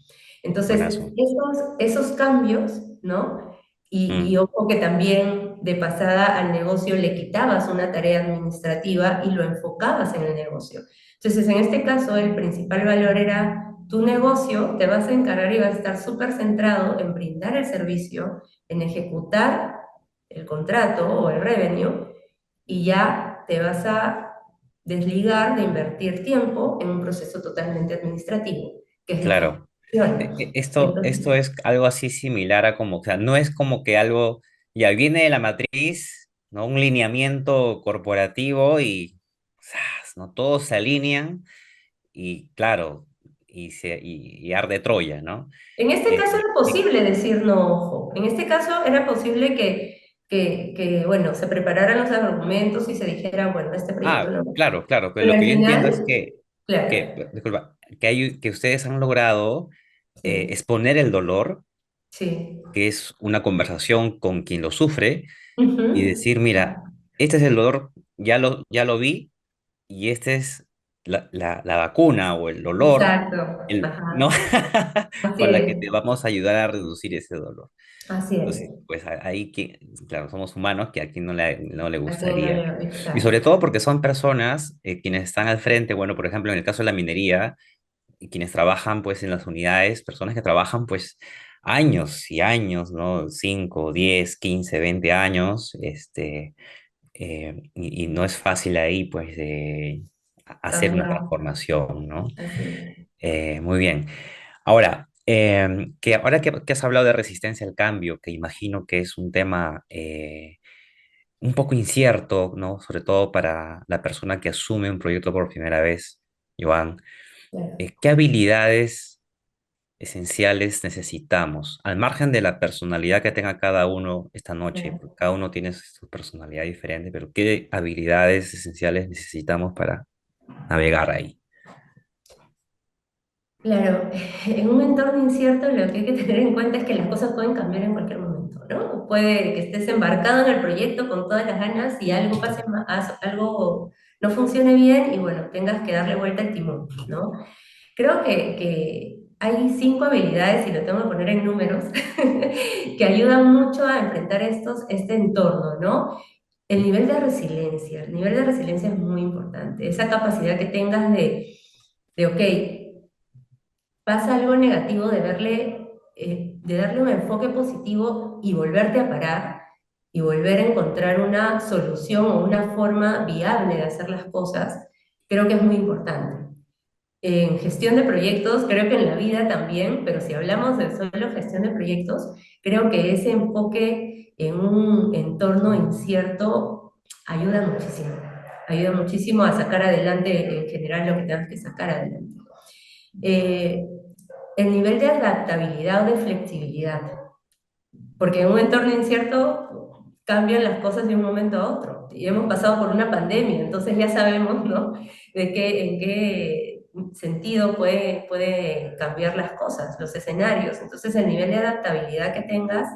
Entonces, buenazo. esos cambios, ¿no? Y Mm, ojo que también de pasada al negocio le quitabas una tarea administrativa y lo enfocabas en el negocio. Entonces, en este caso, el principal valor era tu negocio, te vas a encargar y vas a estar súper centrado en brindar el servicio, en ejecutar el contrato o el revenue, y ya te vas a desligar de invertir tiempo en un proceso totalmente administrativo. que es la claro. gestión. Esto Entonces, es algo así similar a como, o sea, no es como que algo ya viene de la matriz, ¿no? Un lineamiento corporativo y, ¡zas!, ¿no? Todos se alinean y claro, y arde Troya, ¿no? en este Eh, caso era posible decir no, ojo. En este caso era posible bueno, se prepararan los argumentos y se dijera, bueno, este proyecto no. claro, claro, pero Pero lo al que yo entiendo es final, claro, disculpa, que ustedes han logrado sí, exponer el dolor, sí. que es una conversación con quien lo sufre, Ujú. y decir, mira, este es el dolor, ya lo vi, y esta es la vacuna o el dolor, Exacto, ¿no? ajá, así Con la que te es, vamos a ayudar a reducir ese dolor. así es. Entonces, pues ahí que, claro, somos humanos que a quien no le Así no gustaría. Y sobre exacto, todo porque son personas quienes están al frente, bueno, por ejemplo, en el caso de la minería, y quienes trabajan pues en las unidades, personas que trabajan pues años y años, ¿no? 5, 10, 15, 20 años, y no es fácil ahí pues de hacer una cambiar, transformación, ¿no? así es. Muy bien. Ahora, que has hablado de resistencia al cambio, que imagino que es un tema un poco incierto, ¿no? Sobre todo para la persona que asume un proyecto por primera vez, Joan, Claro, ¿qué habilidades esenciales necesitamos? Al margen de la personalidad que tenga cada uno esta noche, porque claro. cada uno tiene su personalidad diferente, pero ¿qué habilidades esenciales necesitamos para navegar ahí? Claro, en un entorno incierto lo que hay que tener en cuenta es que las cosas pueden cambiar en cualquier momento, ¿no? Puede que estés embarcado en el proyecto con todas las ganas y algo pase algo no funcione bien y bueno, tengas que darle vuelta al timón, ¿no? Creo que hay 5 habilidades, y lo tengo que poner en números, que ayudan mucho a enfrentar este entorno, ¿no? El nivel de resiliencia es muy importante, esa capacidad que tengas ok, pasa algo negativo de darle un enfoque positivo y volverte a parar y volver a encontrar una solución o una forma viable de hacer las cosas, creo que es muy importante. En gestión de proyectos, creo que en la vida también, pero si hablamos de solo gestión de proyectos, creo que ese enfoque en un entorno incierto ayuda muchísimo a sacar adelante en general lo que tengas que sacar adelante. Eh, el nivel de adaptabilidad o de flexibilidad, porque en un entorno incierto cambian las cosas de un momento a otro. Y hemos pasado por una pandemia, entonces ya sabemos, ¿no? En qué sentido puede cambiar las cosas, los escenarios. Entonces el nivel de adaptabilidad que tengas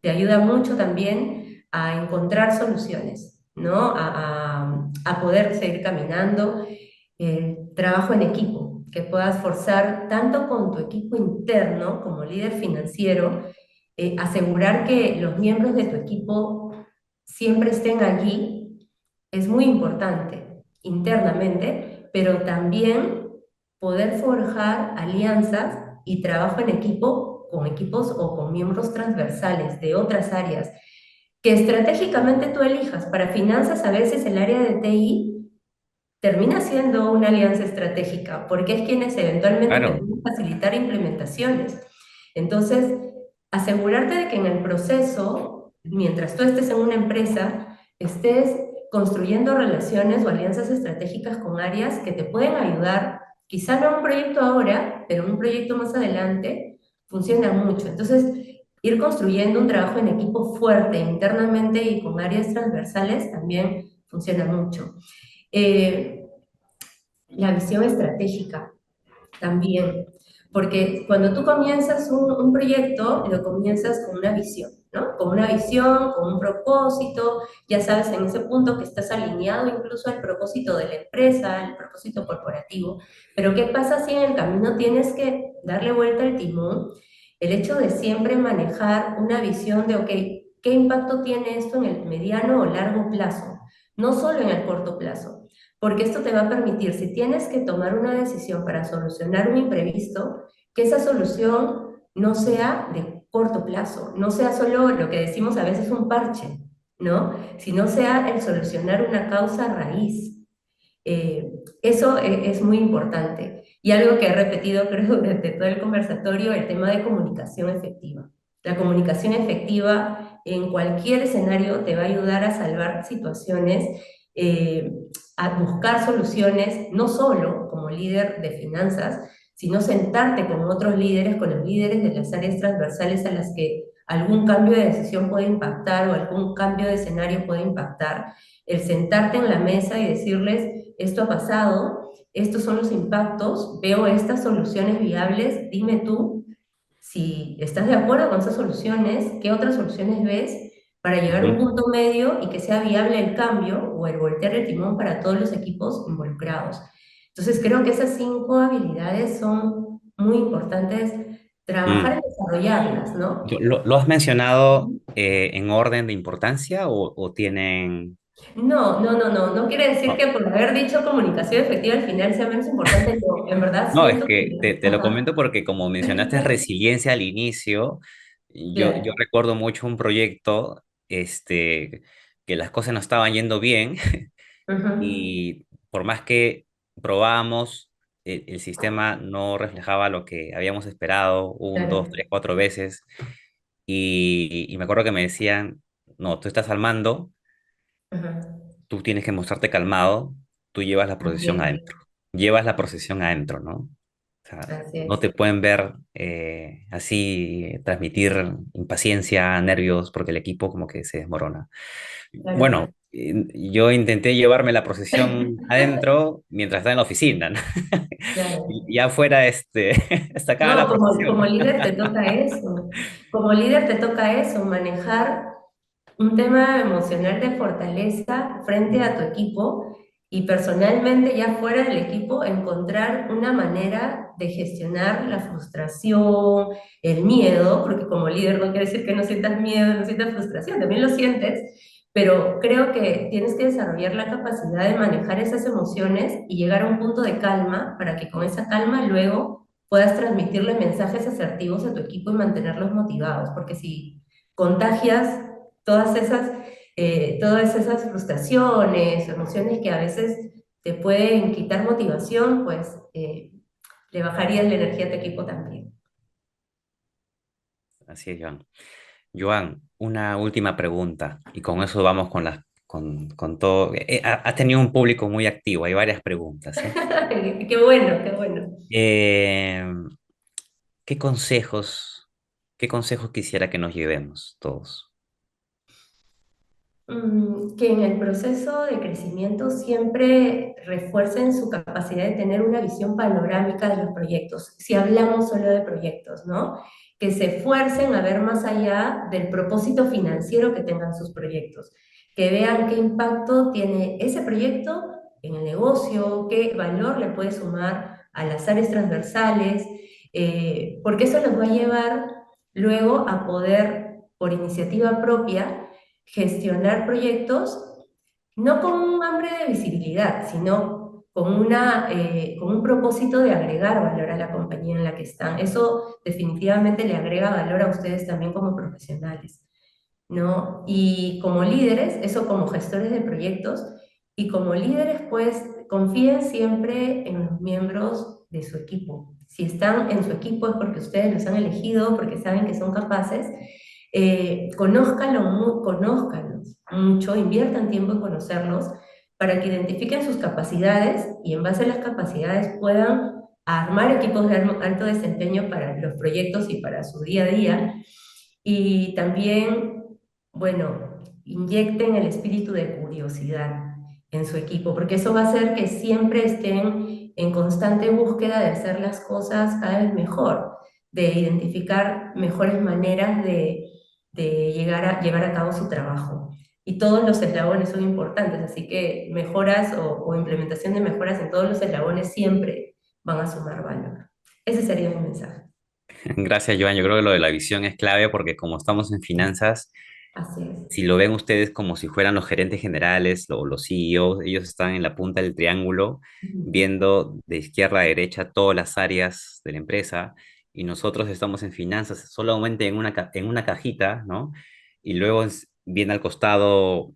te ayuda mucho también a encontrar soluciones, ¿no? A poder seguir caminando. El trabajo en equipo, que puedas forzar tanto con tu equipo interno como líder financiero, asegurar que los miembros de tu equipo siempre estén allí, es muy importante internamente, pero también poder forjar alianzas y trabajo en equipo con equipos o con miembros transversales de otras áreas que estratégicamente tú elijas. Para finanzas, a veces el área de TI termina siendo una alianza estratégica, porque es quienes eventualmente te Claro, pueden facilitar implementaciones. Entonces, asegurarte de que en el proceso, mientras tú estés en una empresa, estés construyendo relaciones o alianzas estratégicas con áreas que te pueden ayudar, quizá no en un proyecto ahora, pero en un proyecto más adelante, funciona mucho. Entonces, ir construyendo un trabajo en equipo fuerte internamente y con áreas transversales también funciona mucho. Eh, la visión estratégica también, porque cuando tú comienzas un proyecto, lo comienzas con una visión, ¿no? Con una visión, con un propósito, ya sabes en ese punto que estás alineado incluso al propósito de la empresa, al propósito corporativo, pero ¿qué pasa si en el camino tienes que darle vuelta al timón? El hecho de siempre manejar una visión de, ok, ¿qué impacto tiene esto en el mediano o largo plazo? No solo en el corto plazo, porque esto te va a permitir, si tienes que tomar una decisión para solucionar un imprevisto, que esa solución no sea de corto plazo, no sea solo lo que decimos a veces un parche, ¿no? Sino sea el solucionar una causa raíz. Eh, Eso es muy importante. Y algo que he repetido, creo, durante todo el conversatorio, el tema de comunicación efectiva. La comunicación efectiva en cualquier escenario te va a ayudar a salvar situaciones, eh, a buscar soluciones, no solo como líder de finanzas, sino sentarte con otros líderes, con los líderes de las áreas transversales a las que algún cambio de decisión puede impactar o algún cambio de escenario puede impactar. El sentarte en la mesa y decirles, esto ha pasado, estos son los impactos, veo estas soluciones viables, dime tú si estás de acuerdo con esas soluciones, qué otras soluciones ves para llegar a un Ujú. punto medio y que sea viable el cambio o el voltear el timón para todos los equipos involucrados. Entonces creo que esas 5 habilidades son muy importantes trabajar en Mm. desarrollarlas, ¿no? ¿Lo has mencionado en orden de importancia o tienen... No, no, no, no, no quiere decir No, que por haber dicho comunicación efectiva al final sea menos importante. Yo en verdad no, es siento que que... te lo comento porque como mencionaste resiliencia al inicio, yo Claro. recuerdo mucho un proyecto que las cosas no estaban yendo bien Ujú. y por más que probábamos, el sistema no reflejaba lo que habíamos esperado un, dos, Claro. tres, cuatro veces y me acuerdo que me decían, no, tú estás al mando, Ujú. tú tienes que mostrarte calmado, tú llevas la Así procesión es, adentro, llevas la procesión adentro, ¿no? O sea, así no es. te pueden ver así, transmitir impaciencia, nervios, porque el equipo como que se desmorona. Claro. Bueno, yo intenté llevarme la procesión adentro mientras estaba en la oficina, ¿no? Claro. Y ya fuera, sacaba la No, como procesión. líder te toca eso. Como líder te toca eso, manejar un tema emocional de fortaleza frente a tu equipo y personalmente ya fuera del equipo encontrar una manera de gestionar la frustración, el miedo, porque como líder no quiere decir que no sientas miedo, no sientas frustración, también lo sientes, pero creo que tienes que desarrollar la capacidad de manejar esas emociones y llegar a un punto de calma para que con esa calma luego puedas transmitirle mensajes asertivos a tu equipo y mantenerlos motivados, porque si contagias todas esas frustraciones, emociones que a veces te pueden quitar motivación, pues le bajarías la energía a tu equipo también. Así es, Joan. Joan, una última pregunta y con eso vamos con todo. Has tenido un público muy activo, hay varias preguntas, ¿eh? Qué bueno, qué bueno. Eh, ¿Qué consejos, qué consejos quisiera que nos llevemos todos? Que en el proceso de crecimiento siempre refuercen su capacidad de tener una visión panorámica de los proyectos, si hablamos solo de proyectos, ¿no? Que se esfuercen a ver más allá del propósito financiero que tengan sus proyectos, que vean qué impacto tiene ese proyecto en el negocio, qué valor le puede sumar a las áreas transversales, porque eso los va a llevar luego a poder, por iniciativa propia, gestionar proyectos no con un hambre de visibilidad, sino con un propósito de agregar valor a la compañía en la que están. Eso definitivamente le agrega valor a ustedes también como profesionales, ¿no? Y como líderes, eso como gestores de proyectos, y como líderes, pues confíen siempre en los miembros de su equipo. Si están en su equipo es porque ustedes los han elegido, porque saben que son capaces. Conózcanlos mucho, inviertan tiempo en conocerlos para que identifiquen sus capacidades y en base a las capacidades puedan armar equipos de alto desempeño para los proyectos y para su día a día. Y también, bueno, inyecten el espíritu de curiosidad en su equipo, porque eso va a hacer que siempre estén en constante búsqueda de hacer las cosas cada vez mejor, de identificar mejores maneras de llevar a cabo su trabajo. Y todos los eslabones son importantes, así que mejoras o implementación de mejoras en todos los eslabones siempre van a sumar valor. Ese sería mi mensaje. Gracias, Joan. Yo creo que lo de la visión es clave porque como estamos en finanzas, Así es. si lo ven ustedes como si fueran los gerentes generales o los CEOs, ellos están en la punta del triángulo Ujú. viendo de izquierda a derecha todas las áreas de la empresa y nosotros estamos en finanzas solamente en una cajita, ¿no? Y luego viene al costado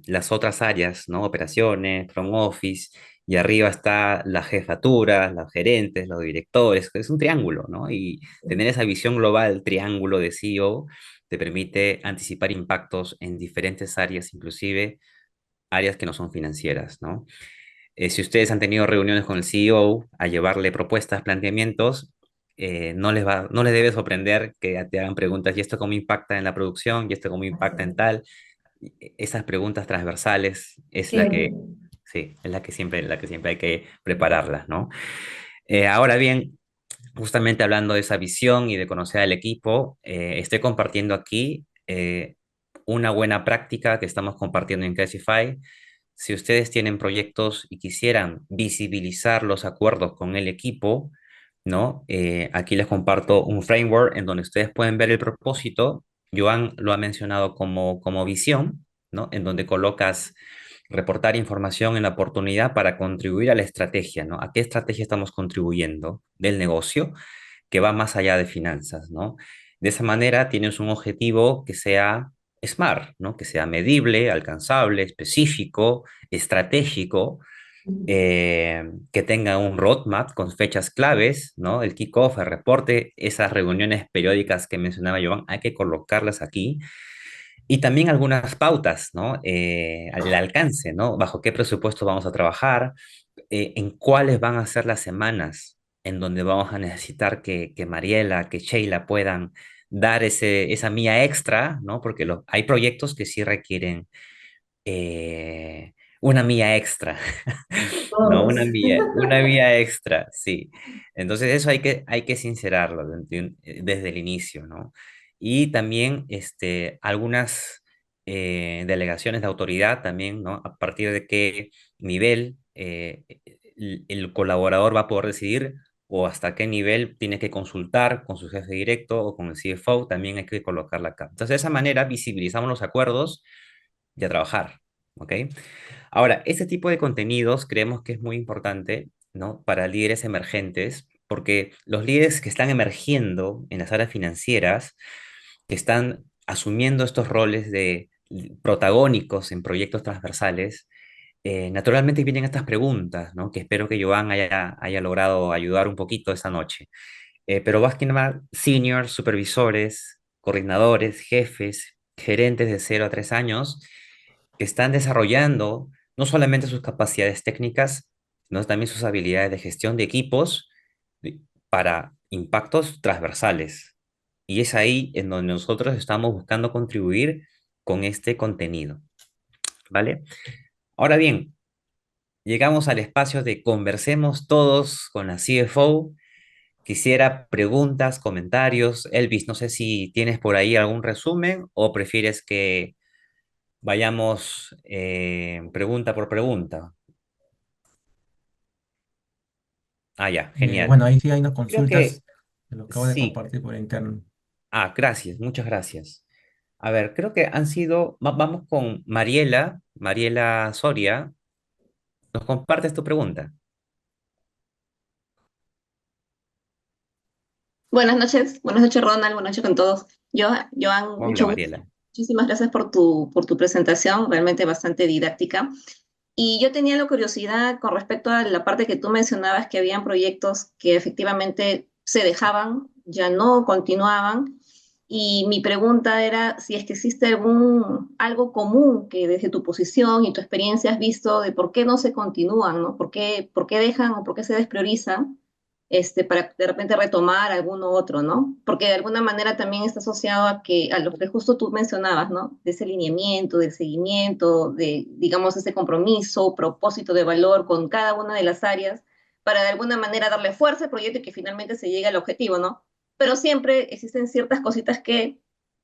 las otras áreas, ¿no? Operaciones, front office, y arriba está la jefatura, los gerentes, los directores, es un triángulo, ¿no? Y tener esa visión global, triángulo de CEO, te permite anticipar impactos en diferentes áreas, inclusive áreas que no son financieras, ¿no? Si ustedes han tenido reuniones con el CEO a llevarle propuestas, planteamientos, no les debe sorprender que te hagan preguntas, ¿y esto cómo impacta en la producción? ¿Y esto cómo impacta en tal? Esas preguntas transversales es Qué la que, bien. sí, es la que siempre hay que prepararlas, ¿no? Ahora bien, justamente hablando de esa visión y de conocer al equipo, estoy compartiendo aquí una buena práctica que estamos compartiendo en Classify. Si ustedes tienen proyectos y quisieran visibilizar los acuerdos con el equipo, ¿no? Aquí les comparto un framework en donde ustedes pueden ver el propósito. Joan lo ha mencionado como visión, ¿no? En donde colocas reportar información en la oportunidad para contribuir a la estrategia, ¿no? ¿A qué estrategia estamos contribuyendo del negocio que va más allá de finanzas, ¿no? De esa manera tienes un objetivo que sea SMART, ¿no? Que sea medible, alcanzable, específico, estratégico, que tenga un roadmap con fechas claves, ¿no? El kickoff, el reporte, esas reuniones periódicas que mencionaba Joan, hay que colocarlas aquí. Y también algunas pautas, ¿no? El alcance, ¿no? Bajo qué presupuesto vamos a trabajar, en cuáles van a ser las semanas en donde vamos a necesitar que Mariela, que Sheila puedan dar esa mía extra, ¿no? Porque hay proyectos que sí requieren una mía extra, ¿no? Todos. Una mía extra, sí. Entonces eso hay que sincerarlo desde el inicio, ¿no? Y también algunas delegaciones de autoridad también, ¿no? A partir de qué nivel el colaborador va a poder decidir o hasta qué nivel tiene que consultar con su jefe directo o con el CFO, también hay que colocarla acá. Entonces, de esa manera visibilizamos los acuerdos y a trabajar, ¿ok? Ahora, este tipo de contenidos creemos que es muy importante, ¿no? Para líderes emergentes, porque los líderes que están emergiendo en las áreas financieras, que están asumiendo estos roles de protagónicos en proyectos transversales, naturalmente vienen estas preguntas, ¿no? Que espero que Joan haya logrado ayudar un poquito esa noche. Pero más que nada, seniors, supervisores, coordinadores, jefes, gerentes de 0 a 3 años que están desarrollando no solamente sus capacidades técnicas, sino también sus habilidades de gestión de equipos para impactos transversales. Y es ahí en donde nosotros estamos buscando contribuir con este contenido, ¿vale? Ahora bien, llegamos al espacio de conversemos todos con la CFO. Quisiera preguntas, comentarios. Elvis, no sé si tienes por ahí algún resumen o prefieres que vayamos pregunta por pregunta. Ah, ya, genial. Bueno, ahí sí hay unas Creo que consultas que lo acabo de sí. compartir por interno. Gracias, muchas gracias. A ver, creo que han sido, vamos con Mariela, Mariela Soria. ¿Nos compartes tu pregunta? Buenas noches Ronald, buenas noches con todos. Joan, Hola, mucho gusto. Mariela. Muchísimas gracias por tu presentación, realmente bastante didáctica. Y yo tenía la curiosidad con respecto a la parte que tú mencionabas, que habían proyectos que efectivamente se dejaban, ya no continuaban. Y mi pregunta era si es que existe algo común que desde tu posición y tu experiencia has visto de por qué no se continúan, ¿no? Por qué dejan o por qué se despriorizan para de repente retomar alguno otro, ¿no? Porque de alguna manera también está asociado a lo que justo tú mencionabas, ¿no? De ese lineamiento, del seguimiento, de, digamos, ese compromiso, propósito de valor con cada una de las áreas, para de alguna manera darle fuerza al proyecto y que finalmente se llegue al objetivo, ¿no? Pero siempre existen ciertas cositas que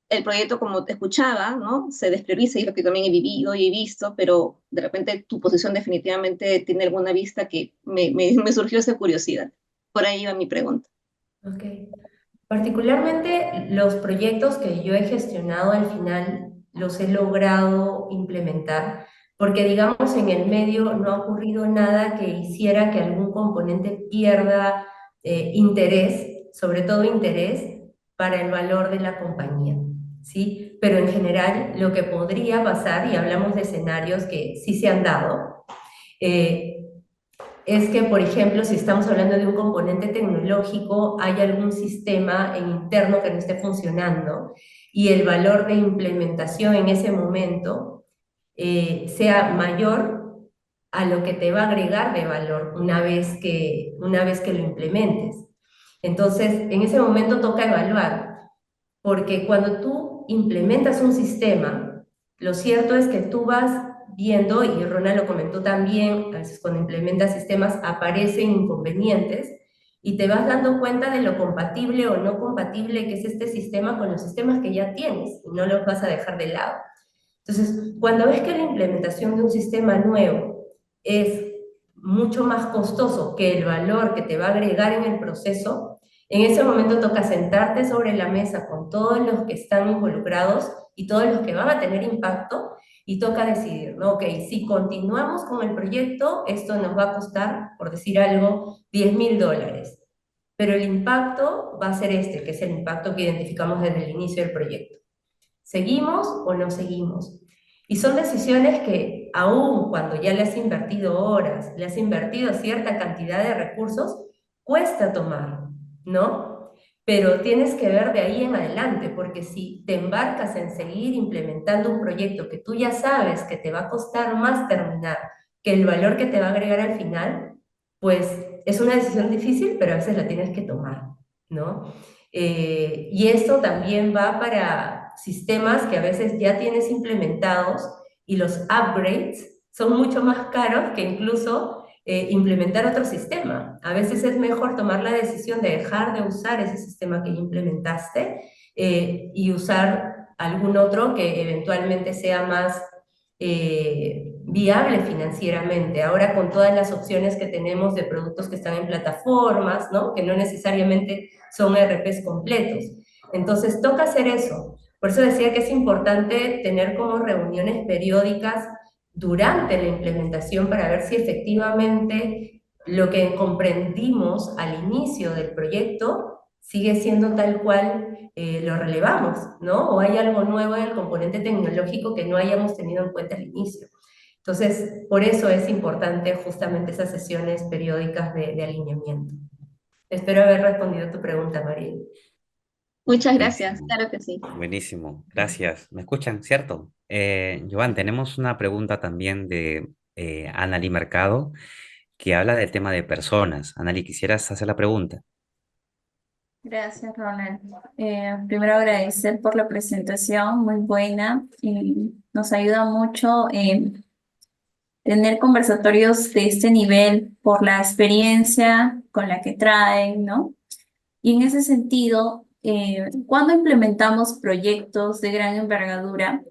el proyecto, como te escuchaba, ¿no? Se desprioriza, y es lo que también he vivido y he visto, pero de repente tu posición definitivamente tiene alguna vista que me surgió esa curiosidad. Por ahí va mi pregunta. Ok. Particularmente los proyectos que yo he gestionado al final los he logrado implementar, porque digamos en el medio no ha ocurrido nada que hiciera que algún componente pierda interés, sobre todo interés para el valor de la compañía. ¿sí? Pero en general lo que podría pasar, y hablamos de escenarios que sí se han dado, eh, es que, por ejemplo, si estamos hablando de un componente tecnológico, hay algún sistema en interno que no esté funcionando y el valor de implementación en ese momento sea mayor a lo que te va a agregar de valor una vez que lo implementes. Entonces, en ese momento toca evaluar, porque cuando tú implementas un sistema, lo cierto es que tú vas viendo, y Ronald lo comentó también, a veces cuando implementas sistemas aparecen inconvenientes y te vas dando cuenta de lo compatible o no compatible que es este sistema con los sistemas que ya tienes y no los vas a dejar de lado. Entonces, cuando ves que la implementación de un sistema nuevo es mucho más costoso que el valor que te va a agregar en el proceso, en ese momento toca sentarte sobre la mesa con todos los que están involucrados y todos los que van a tener impacto y toca decidir, ¿no? Ok, si continuamos con el proyecto, esto nos va a costar, por decir algo, $10.000, pero el impacto va a ser este, que es el impacto que identificamos desde el inicio del proyecto. ¿Seguimos o no seguimos? Y son decisiones que aún cuando ya le has invertido horas, le has invertido cierta cantidad de recursos, cuesta tomar, ¿no? Pero tienes que ver de ahí en adelante, porque si te embarcas en seguir implementando un proyecto que tú ya sabes que te va a costar más terminar que el valor que te va a agregar al final, pues es una decisión difícil, pero a veces la tienes que tomar, ¿no? Y esto también va para sistemas que a veces ya tienes implementados y los upgrades son mucho más caros que incluso implementar otro sistema. A veces es mejor tomar la decisión de dejar de usar ese sistema que ya implementaste y usar algún otro que eventualmente sea más viable financieramente. Ahora con todas las opciones que tenemos de productos que están en plataformas, ¿no? Que no necesariamente son ERPs completos. Entonces toca hacer eso. Por eso decía que es importante tener como reuniones periódicas durante la implementación para ver si efectivamente lo que comprendimos al inicio del proyecto sigue siendo tal cual lo relevamos, ¿no? O hay algo nuevo en el componente tecnológico que no hayamos tenido en cuenta al inicio. Entonces, por eso es importante justamente esas sesiones periódicas de alineamiento. Espero haber respondido a tu pregunta, María. Muchas gracias, Buenísimo, claro que sí. buenísimo. Gracias. ¿Me escuchan, cierto? Joan, tenemos una pregunta también de Anali Mercado que habla del tema de personas. Anali, ¿quisieras hacer la pregunta? Gracias, Ronald. Primero agradecer por la presentación, muy buena, y nos ayuda mucho tener conversatorios de este nivel por la experiencia con la que traen, ¿no? Y en ese sentido, cuando implementamos proyectos de gran envergadura,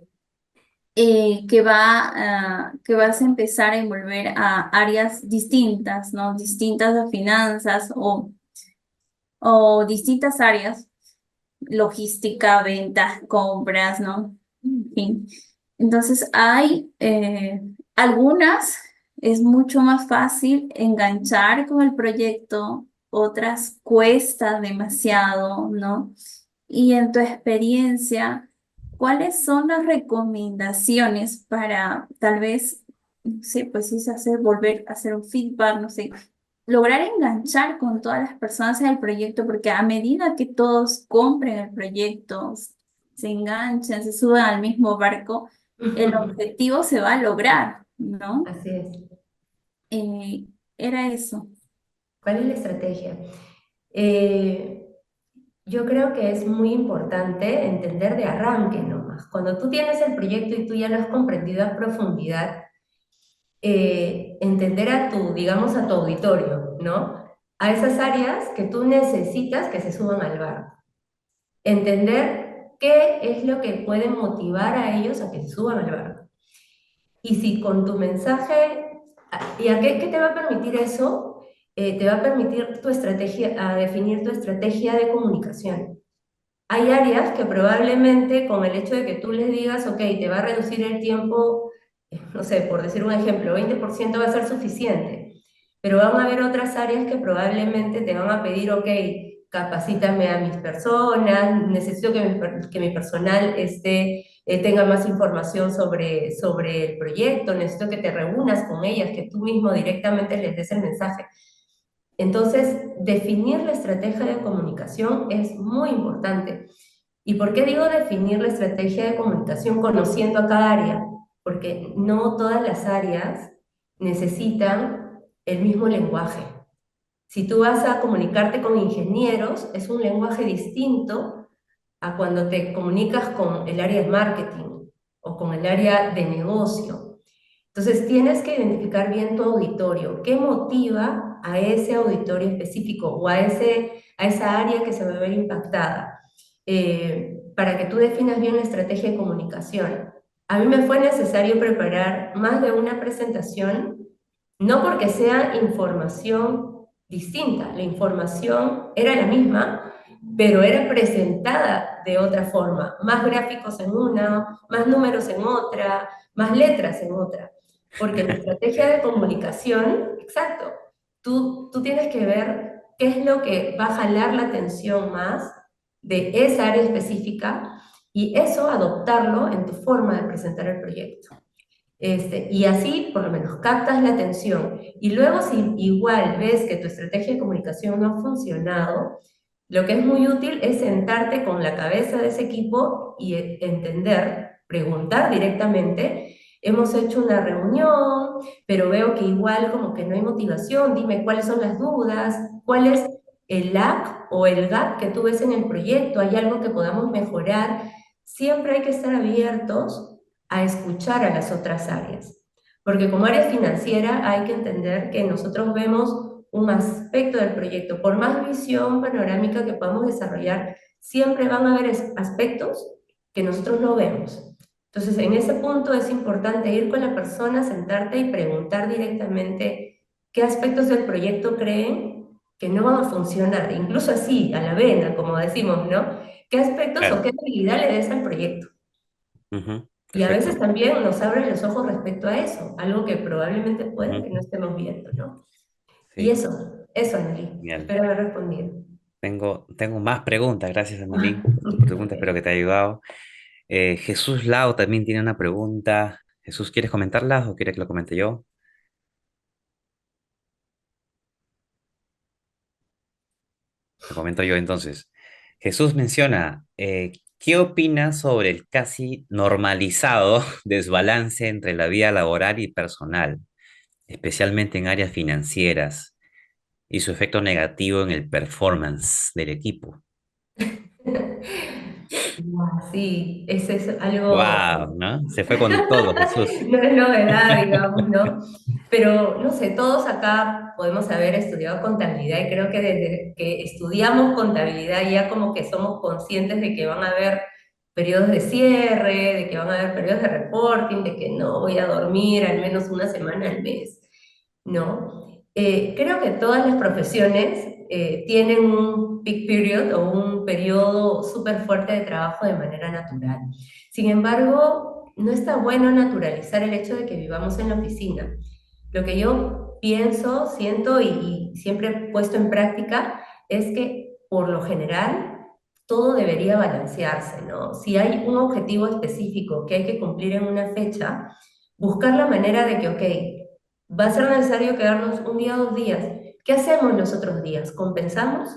que vas a empezar a envolver a áreas distintas, ¿no? Distintas a finanzas o distintas áreas, logística, ventas, compras, ¿no? En fin. Entonces hay algunas, es mucho más fácil enganchar con el proyecto, otras cuesta demasiado, ¿no? Y en tu experiencia, ¿cuáles son las recomendaciones para tal vez, no sé, pues es hacer, volver a hacer un feedback, no sé, lograr enganchar con todas las personas en el proyecto, porque a medida que todos compren el proyecto, se enganchan, se suban al mismo barco, el objetivo se va a lograr, ¿no? Así es. Eh, Era eso. ¿Cuál es la estrategia? Eh, yo creo que es muy importante entender de arranque nomás. Cuando tú tienes el proyecto y tú ya lo has comprendido a profundidad, entender a tu, digamos, a tu auditorio, ¿no? A esas áreas que tú necesitas que se suban al barco. Entender qué es lo que puede motivar a ellos a que se suban al barco. Y si con tu mensaje, ¿y a qué te va a permitir eso? Te va a permitir tu estrategia, a definir tu estrategia de comunicación. Hay áreas que probablemente con el hecho de que tú les digas, ok, te va a reducir el tiempo, no sé, por decir un ejemplo, 20% va a ser suficiente, pero van a haber otras áreas que probablemente te van a pedir, ok, capacítame a mis personas, necesito que mi personal tenga más información sobre el proyecto, necesito que te reúnas con ellas, que tú mismo directamente les des el mensaje. Entonces, definir la estrategia de comunicación es muy importante. ¿Y por qué digo definir la estrategia de comunicación conociendo a cada área? Porque no todas las áreas necesitan el mismo lenguaje. Si tú vas a comunicarte con ingenieros, es un lenguaje distinto a cuando te comunicas con el área de marketing o con el área de negocio. Entonces tienes que identificar bien tu auditorio, qué motiva a ese auditorio específico o a esa área que se va a ver impactada, para que tú definas bien la estrategia de comunicación. A mí me fue necesario preparar más de una presentación, no porque sea información distinta, la información era la misma, pero era presentada de otra forma, más gráficos en una, más números en otra, más letras en otra. Porque la estrategia de comunicación, exacto, tú tienes que ver qué es lo que va a jalar la atención más de esa área específica y eso adoptarlo en tu forma de presentar el proyecto. Y así por lo menos captas la atención. Y luego si igual ves que tu estrategia de comunicación no ha funcionado, lo que es muy útil es sentarte con la cabeza de ese equipo y entender, preguntar directamente. Hemos hecho una reunión, pero veo que igual como que no hay motivación. Dime cuáles son las dudas, cuál es el lag o el gap que tú ves en el proyecto. ¿Hay algo que podamos mejorar? Siempre hay que estar abiertos a escuchar a las otras áreas. Porque como área financiera hay que entender que nosotros vemos un aspecto del proyecto. Por más visión panorámica que podamos desarrollar, siempre van a haber aspectos que nosotros no vemos. Entonces, en ese punto es importante ir con la persona, sentarte y preguntar directamente qué aspectos del proyecto creen que no van a funcionar, incluso así, a la vena, como decimos, ¿no? ¿Qué aspectos o Claro. qué habilidad le des al proyecto? Ujú, Y a veces perfecto. también nos abre los ojos respecto a eso, algo que probablemente pueda Ujú, que no estemos viendo, ¿no? Y sí, eso, Anneli. genial. Espero haber respondido. Tengo más preguntas, gracias, Annelín, por tu pregunta, espero Ok. que te haya ayudado. Jesús Lao también tiene una pregunta. Jesús, ¿quieres comentarla o quieres que lo comente yo? Lo comento yo entonces. Jesús menciona, ¿qué opinas sobre el casi normalizado desbalance entre la vida laboral y personal, especialmente en áreas financieras, y su efecto negativo en el performance del equipo? Sí, eso es algo, ¡Wow! ¿No? Se fue con todo, Jesús. no es novedad, digamos, ¿no? Pero, no sé, todos acá podemos haber estudiado contabilidad y creo que desde que estudiamos contabilidad ya como que somos conscientes de que van a haber periodos de cierre, de que van a haber periodos de reporting, de que no voy a dormir al menos una semana al mes, ¿no? Creo que todas las profesiones tienen un peak period o un periodo súper fuerte de trabajo de manera natural. Sin embargo, no está bueno naturalizar el hecho de que vivamos en la oficina. Lo que yo pienso, siento y siempre he puesto en práctica es que por lo general todo debería balancearse, ¿no? Si hay un objetivo específico que hay que cumplir en una fecha, buscar la manera de que, ok, va a ser necesario quedarnos un día o 2 días. ¿Qué hacemos los otros días? ¿Compensamos?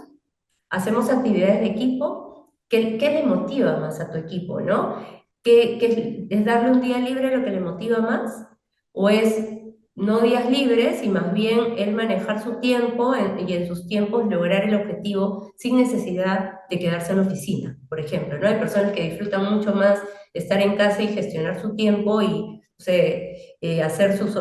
¿Hacemos actividades de equipo? ¿Qué le motiva más a tu equipo, no? ¿Qué es darle un día libre lo que le motiva más? ¿O es no días libres y más bien él manejar su tiempo y en sus tiempos lograr el objetivo sin necesidad de quedarse en la oficina, por ejemplo, ¿no? Hay personas que disfrutan mucho más estar en casa y gestionar su tiempo y o sea, hacer sus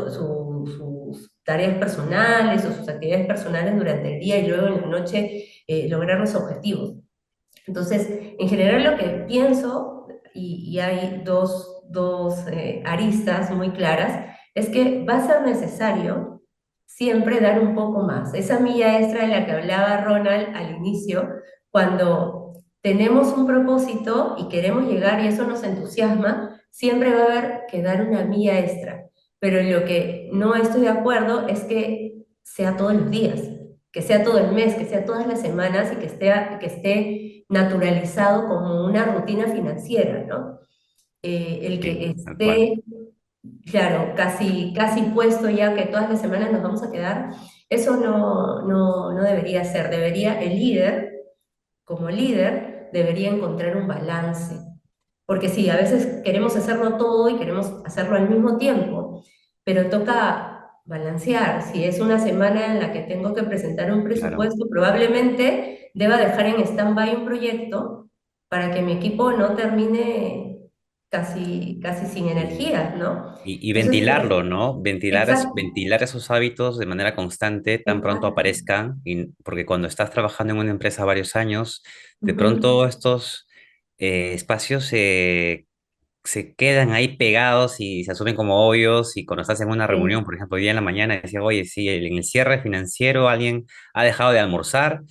tareas personales o sus actividades personales durante el día y luego en la noche lograr los objetivos. Entonces, en general lo que pienso, y hay dos aristas muy claras, es que va a ser necesario siempre dar un poco más. Esa milla extra de la que hablaba Ronald al inicio, cuando tenemos un propósito y queremos llegar y eso nos entusiasma, siempre va a haber que dar una milla extra. Pero lo que no estoy de acuerdo es que sea todos los días, que sea todo el mes, que sea todas las semanas y que esté naturalizado como una rutina financiera, ¿no? El Sí, que tal cual. esté, claro, casi puesto ya que todas las semanas nos vamos a quedar, eso no debería ser. Debería el líder, como líder, debería encontrar un balance. Porque sí, a veces queremos hacerlo todo y queremos hacerlo al mismo tiempo, pero toca balancear. Si es una semana en la que tengo que presentar un Claro. presupuesto, probablemente deba dejar en stand-by un proyecto para que mi equipo no termine casi sin Y, energía, ¿no? y Entonces, ventilarlo, ¿no? exacto, Ventilar esos hábitos de manera constante, tan pronto exacto. aparezcan, porque cuando estás trabajando en una empresa varios años, de Ujú. pronto estos espacios se quedan ahí pegados y se asumen como obvios, y cuando estás en una reunión, Sí, por ejemplo, hoy día en la mañana, decía, oye, sí, en el cierre financiero alguien ha dejado de almorzar,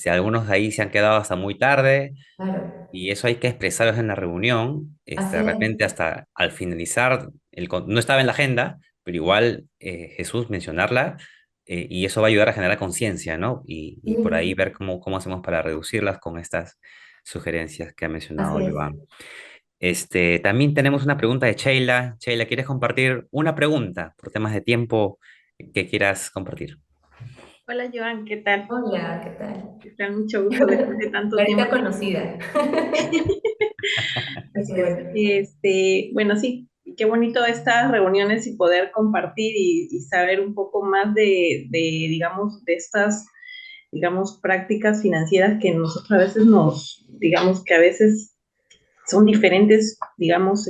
algunos de ahí se han quedado hasta muy tarde, claro, y eso hay que expresarlos en la reunión, así de es. repente hasta al finalizar, no estaba en la agenda, pero igual Jesús mencionarla, y eso va a ayudar a generar conciencia, ¿no? Y por ahí Sí, ver cómo hacemos para reducirlas con estas sugerencias que ha así mencionado es. Joan. También tenemos una pregunta de Sheila. Sheila, ¿quieres compartir una pregunta por temas de tiempo que quieras compartir? Hola Joan, ¿qué tal? Hola, ¿qué tal? ¿Qué tal? Mucho gusto después de tanto Carita tiempo. conocida. Qué Así es. bueno. Bueno, sí, qué bonito estas reuniones y poder compartir y saber un poco más digamos, de estas, digamos, prácticas financieras que nosotros a veces digamos, que a veces son diferentes, digamos,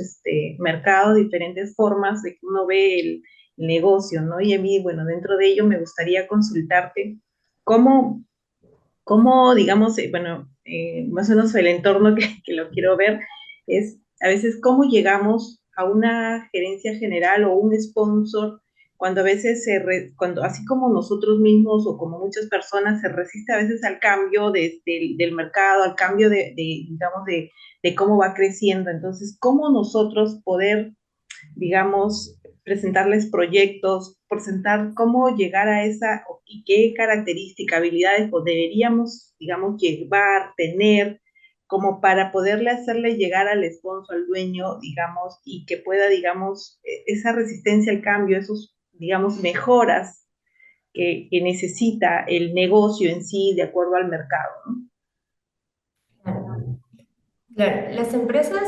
mercados, diferentes formas de que uno ve el negocio, ¿no? Y a mí, bueno, dentro de ello me gustaría consultarte cómo digamos, bueno, más o menos el entorno que lo quiero ver es a veces cómo llegamos a una gerencia general o un sponsor cuando a veces cuando así como nosotros mismos o como muchas personas se resiste a veces al cambio del mercado, al cambio digamos, de cómo va creciendo. Entonces, ¿cómo nosotros poder digamos, presentarles proyectos, presentar cómo llegar a esa y qué características, habilidades pues, deberíamos, digamos, llevar, tener, como para poderle hacerle llegar al sponsor, al dueño, digamos, y que pueda, digamos, esa resistencia al cambio, esos, digamos, mejoras que necesita el negocio en sí de acuerdo al mercado, ¿no? Claro. Claro, las empresas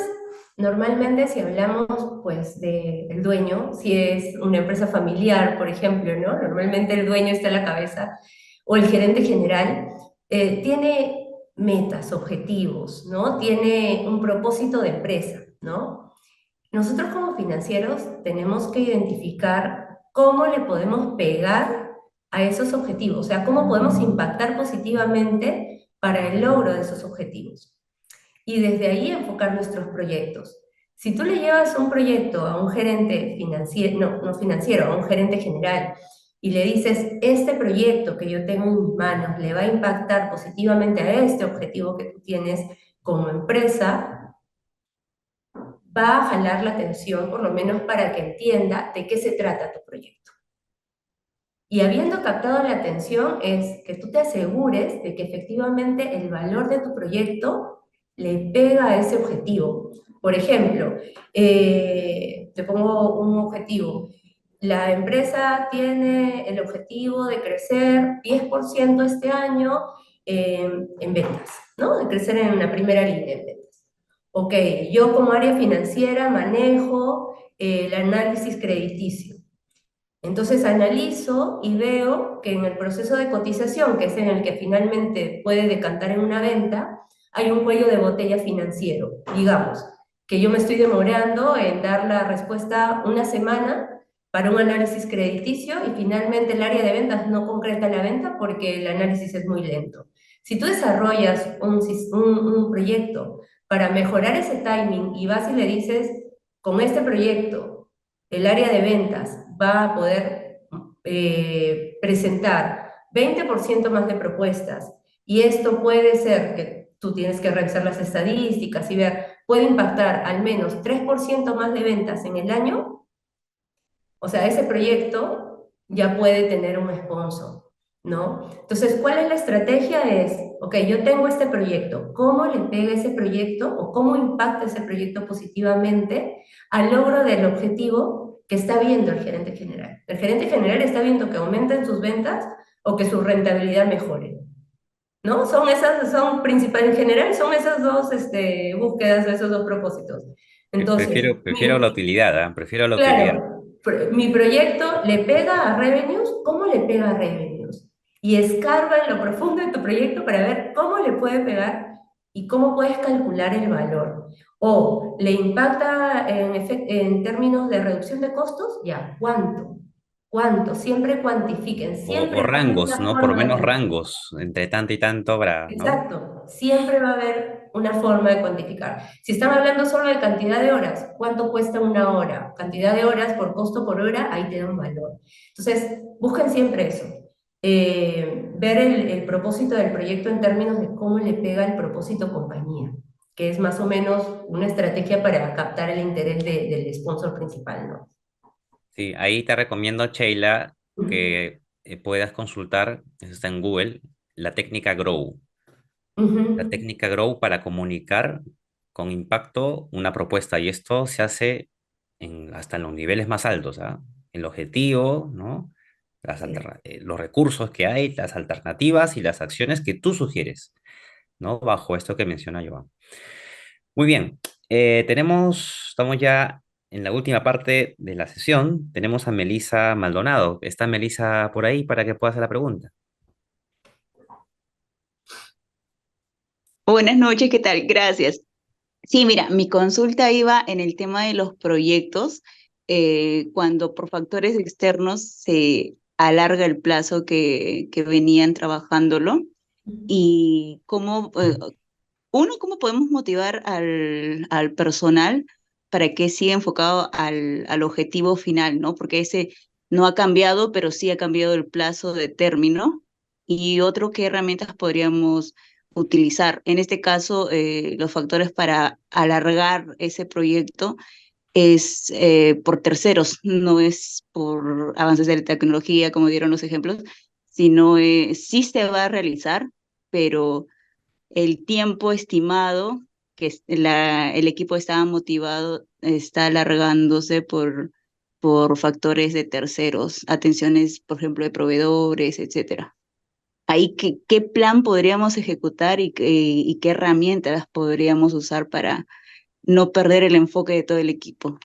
normalmente si hablamos pues del dueño, si es una empresa familiar, por ejemplo, ¿no? Normalmente el dueño está a la cabeza o el gerente general tiene metas, objetivos, ¿no? Tiene un propósito de empresa, ¿no? Nosotros como financieros tenemos que identificar cómo le podemos pegar a esos objetivos, o sea, cómo podemos impactar positivamente para el logro de esos objetivos y desde ahí enfocar nuestros proyectos. Si tú le llevas un proyecto a un gerente financiero, no financiero, a un gerente general, y le dices, este proyecto que yo tengo en mis manos le va a impactar positivamente a este objetivo que tú tienes como empresa, va a jalar la atención, por lo menos para que entienda de qué se trata tu proyecto. Y habiendo captado la atención es que tú te asegures de que efectivamente el valor de tu proyecto le pega a ese objetivo. Por ejemplo, te pongo un objetivo. La empresa tiene el objetivo de crecer 10% este año en ventas, ¿no? De crecer en la primera línea en ventas. Ok, yo como área financiera manejo el análisis crediticio. Entonces analizo y veo que en el proceso de cotización, que es en el que finalmente puede decantar en una venta, hay un cuello de botella financiero. Digamos, que yo me estoy demorando en dar la respuesta una semana para un análisis crediticio y finalmente el área de ventas no concreta la venta porque el análisis es muy lento. Si tú desarrollas un proyecto para mejorar ese timing y vas y le dices, con este proyecto el área de ventas va a poder presentar 20% más de propuestas y esto puede ser que tú tienes que revisar las estadísticas y ver, puede impactar al menos 3% más de ventas en el año, o sea, ese proyecto ya puede tener un sponsor. ¿no? Entonces, ¿cuál es la estrategia? Es, ok, yo tengo este proyecto, ¿cómo le pega ese proyecto o cómo impacta ese proyecto positivamente al logro del objetivo que está viendo el gerente general? El gerente general está viendo que aumenten sus ventas o que su rentabilidad mejore, ¿no? Son principales, en general, son esas dos búsquedas, esos dos propósitos. Entonces, Prefiero la utilidad, ¿ah? Prefiero la utilidad. claro, mi proyecto le pega a revenues, ¿cómo le pega a revenues? Y escarba en lo profundo de tu proyecto para ver cómo le puede pegar y cómo puedes calcular el valor. O le impacta en términos de reducción de costos, ya, ¿cuánto? ¿Cuánto? Siempre cuantifiquen, O siempre va a haber rangos, una ¿no? Por lo forma menos de... rangos, entre tanto y tanto habrá, ¿no? Exacto, siempre va a haber una forma de cuantificar. Si están hablando solo de cantidad de horas, ¿cuánto cuesta una hora? Cantidad de horas por costo por hora, ahí te da un valor. Entonces, busquen siempre eso. Ver el propósito del proyecto en términos de cómo le pega el propósito compañía, que es más o menos una estrategia para captar el interés del sponsor principal, ¿no? Sí, ahí te recomiendo, Sheila, Ujú. que puedas consultar, eso está en Google, la técnica Grow. La Ujú. técnica Grow para comunicar con impacto una propuesta. Y esto se hace hasta en los niveles más altos, ¿ah? El objetivo, ¿no? Sí. Los recursos que hay, las alternativas y las acciones que tú sugieres, ¿no? Bajo esto que menciona Joan. Muy bien, estamos ya en la última parte de la sesión. Tenemos a Melisa Maldonado. ¿Está Melisa por ahí para que pueda hacer la pregunta? Buenas noches, ¿qué tal? Gracias. Sí, mira, mi consulta iba en el tema de los proyectos, cuando por factores externos se alarga el plazo que venían trabajándolo y cómo podemos motivar al personal para que siga enfocado al objetivo final, ¿no? Porque ese no ha cambiado, pero sí ha cambiado el plazo de término. Y otro, ¿qué herramientas podríamos utilizar? En este caso, los factores para alargar ese proyecto es por terceros, no es por avances de la tecnología, como dieron los ejemplos, sino sí se va a realizar, pero el tiempo estimado el equipo estaba motivado está alargándose por factores de terceros, atenciones, por ejemplo, de proveedores, etcétera. Ahí, ¿qué plan podríamos ejecutar y qué herramientas podríamos usar para no perder el enfoque de todo el equipo?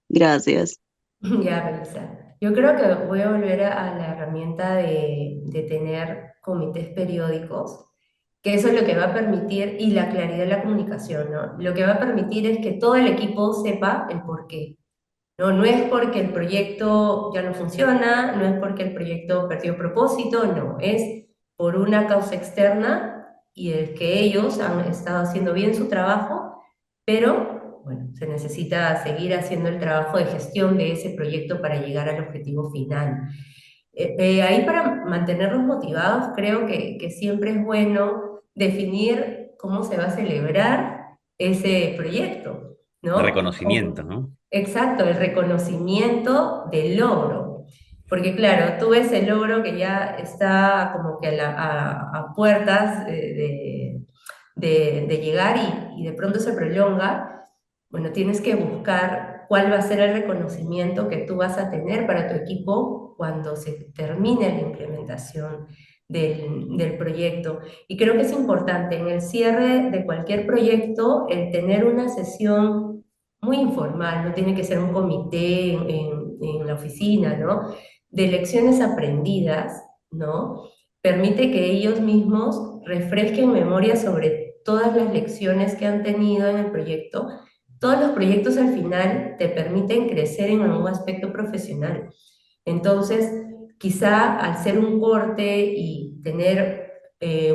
Gracias. Ya, Melissa. Yo creo que voy a volver a la herramienta de tener comités periódicos, que eso es lo que va a permitir, y la claridad de la comunicación, ¿no? Lo que va a permitir es que todo el equipo sepa el por qué, ¿no? No es porque el proyecto ya no funciona, no es porque el proyecto perdió propósito, no, es por una causa externa y es que ellos han estado haciendo bien su trabajo, pero bueno, se necesita seguir haciendo el trabajo de gestión de ese proyecto para llegar al objetivo final. Ahí para mantenerlos motivados, creo que siempre es bueno definir cómo se va a celebrar ese proyecto, El ¿no? reconocimiento, ¿no? Exacto, el reconocimiento del logro. Porque claro, tú ves el logro que ya está como que a puertas de llegar y de pronto se prolonga. Bueno, tienes que buscar cuál va a ser el reconocimiento que tú vas a tener para tu equipo cuando se termine la implementación del proyecto. Y creo que es importante en el cierre de cualquier proyecto el tener una sesión muy informal, no tiene que ser un comité en la oficina, ¿no? De lecciones aprendidas, ¿no? Permite que ellos mismos refresquen memoria sobre todas las lecciones que han tenido en el proyecto. Todos los proyectos al final te permiten crecer en algún aspecto profesional. Entonces, quizá al ser un corte y tener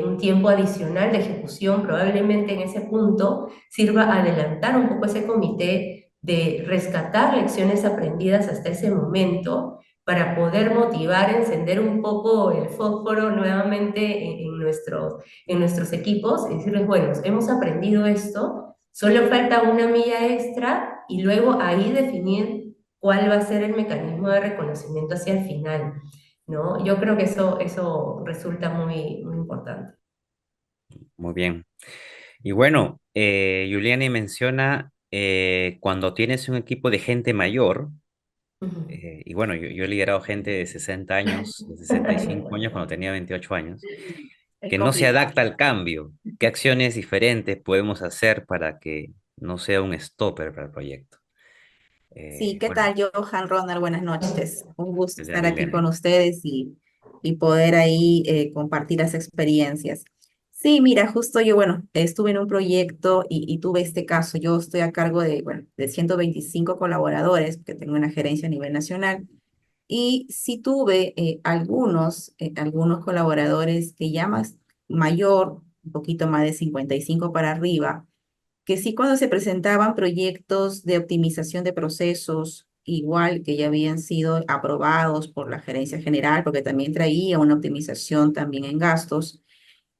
un tiempo adicional de ejecución, probablemente en ese punto sirva a adelantar un poco ese comité de rescatar lecciones aprendidas hasta ese momento para poder motivar, encender un poco el fósforo nuevamente en nuestros equipos y decirles, bueno, hemos aprendido esto, solo falta una milla extra y luego ahí definir cuál va a ser el mecanismo de reconocimiento hacia el final. ¿no? Yo creo que eso resulta muy importante. Muy bien. Y bueno, Juliani menciona cuando tienes un equipo de gente mayor, Ujú. y bueno, yo he liderado gente de 60 años, de 65 años cuando tenía 28 años, Es que no se complicado. adapta al cambio. ¿Qué acciones diferentes podemos hacer para que no sea un stopper para el proyecto? Sí, ¿qué Bueno, tal, Johan, Ronald? Buenas noches. Un gusto desde estar aquí con Liliana. ustedes y poder ahí compartir las experiencias. Sí, mira, justo yo, bueno, estuve en un proyecto y tuve este caso. Yo estoy a cargo de, bueno, de 125 colaboradores, que tengo una gerencia a nivel nacional, y sí tuve algunos colaboradores que ya más mayor, un poquito más de 55 para arriba, que sí cuando se presentaban proyectos de optimización de procesos, igual que ya habían sido aprobados por la gerencia general, porque también traía una optimización también en gastos,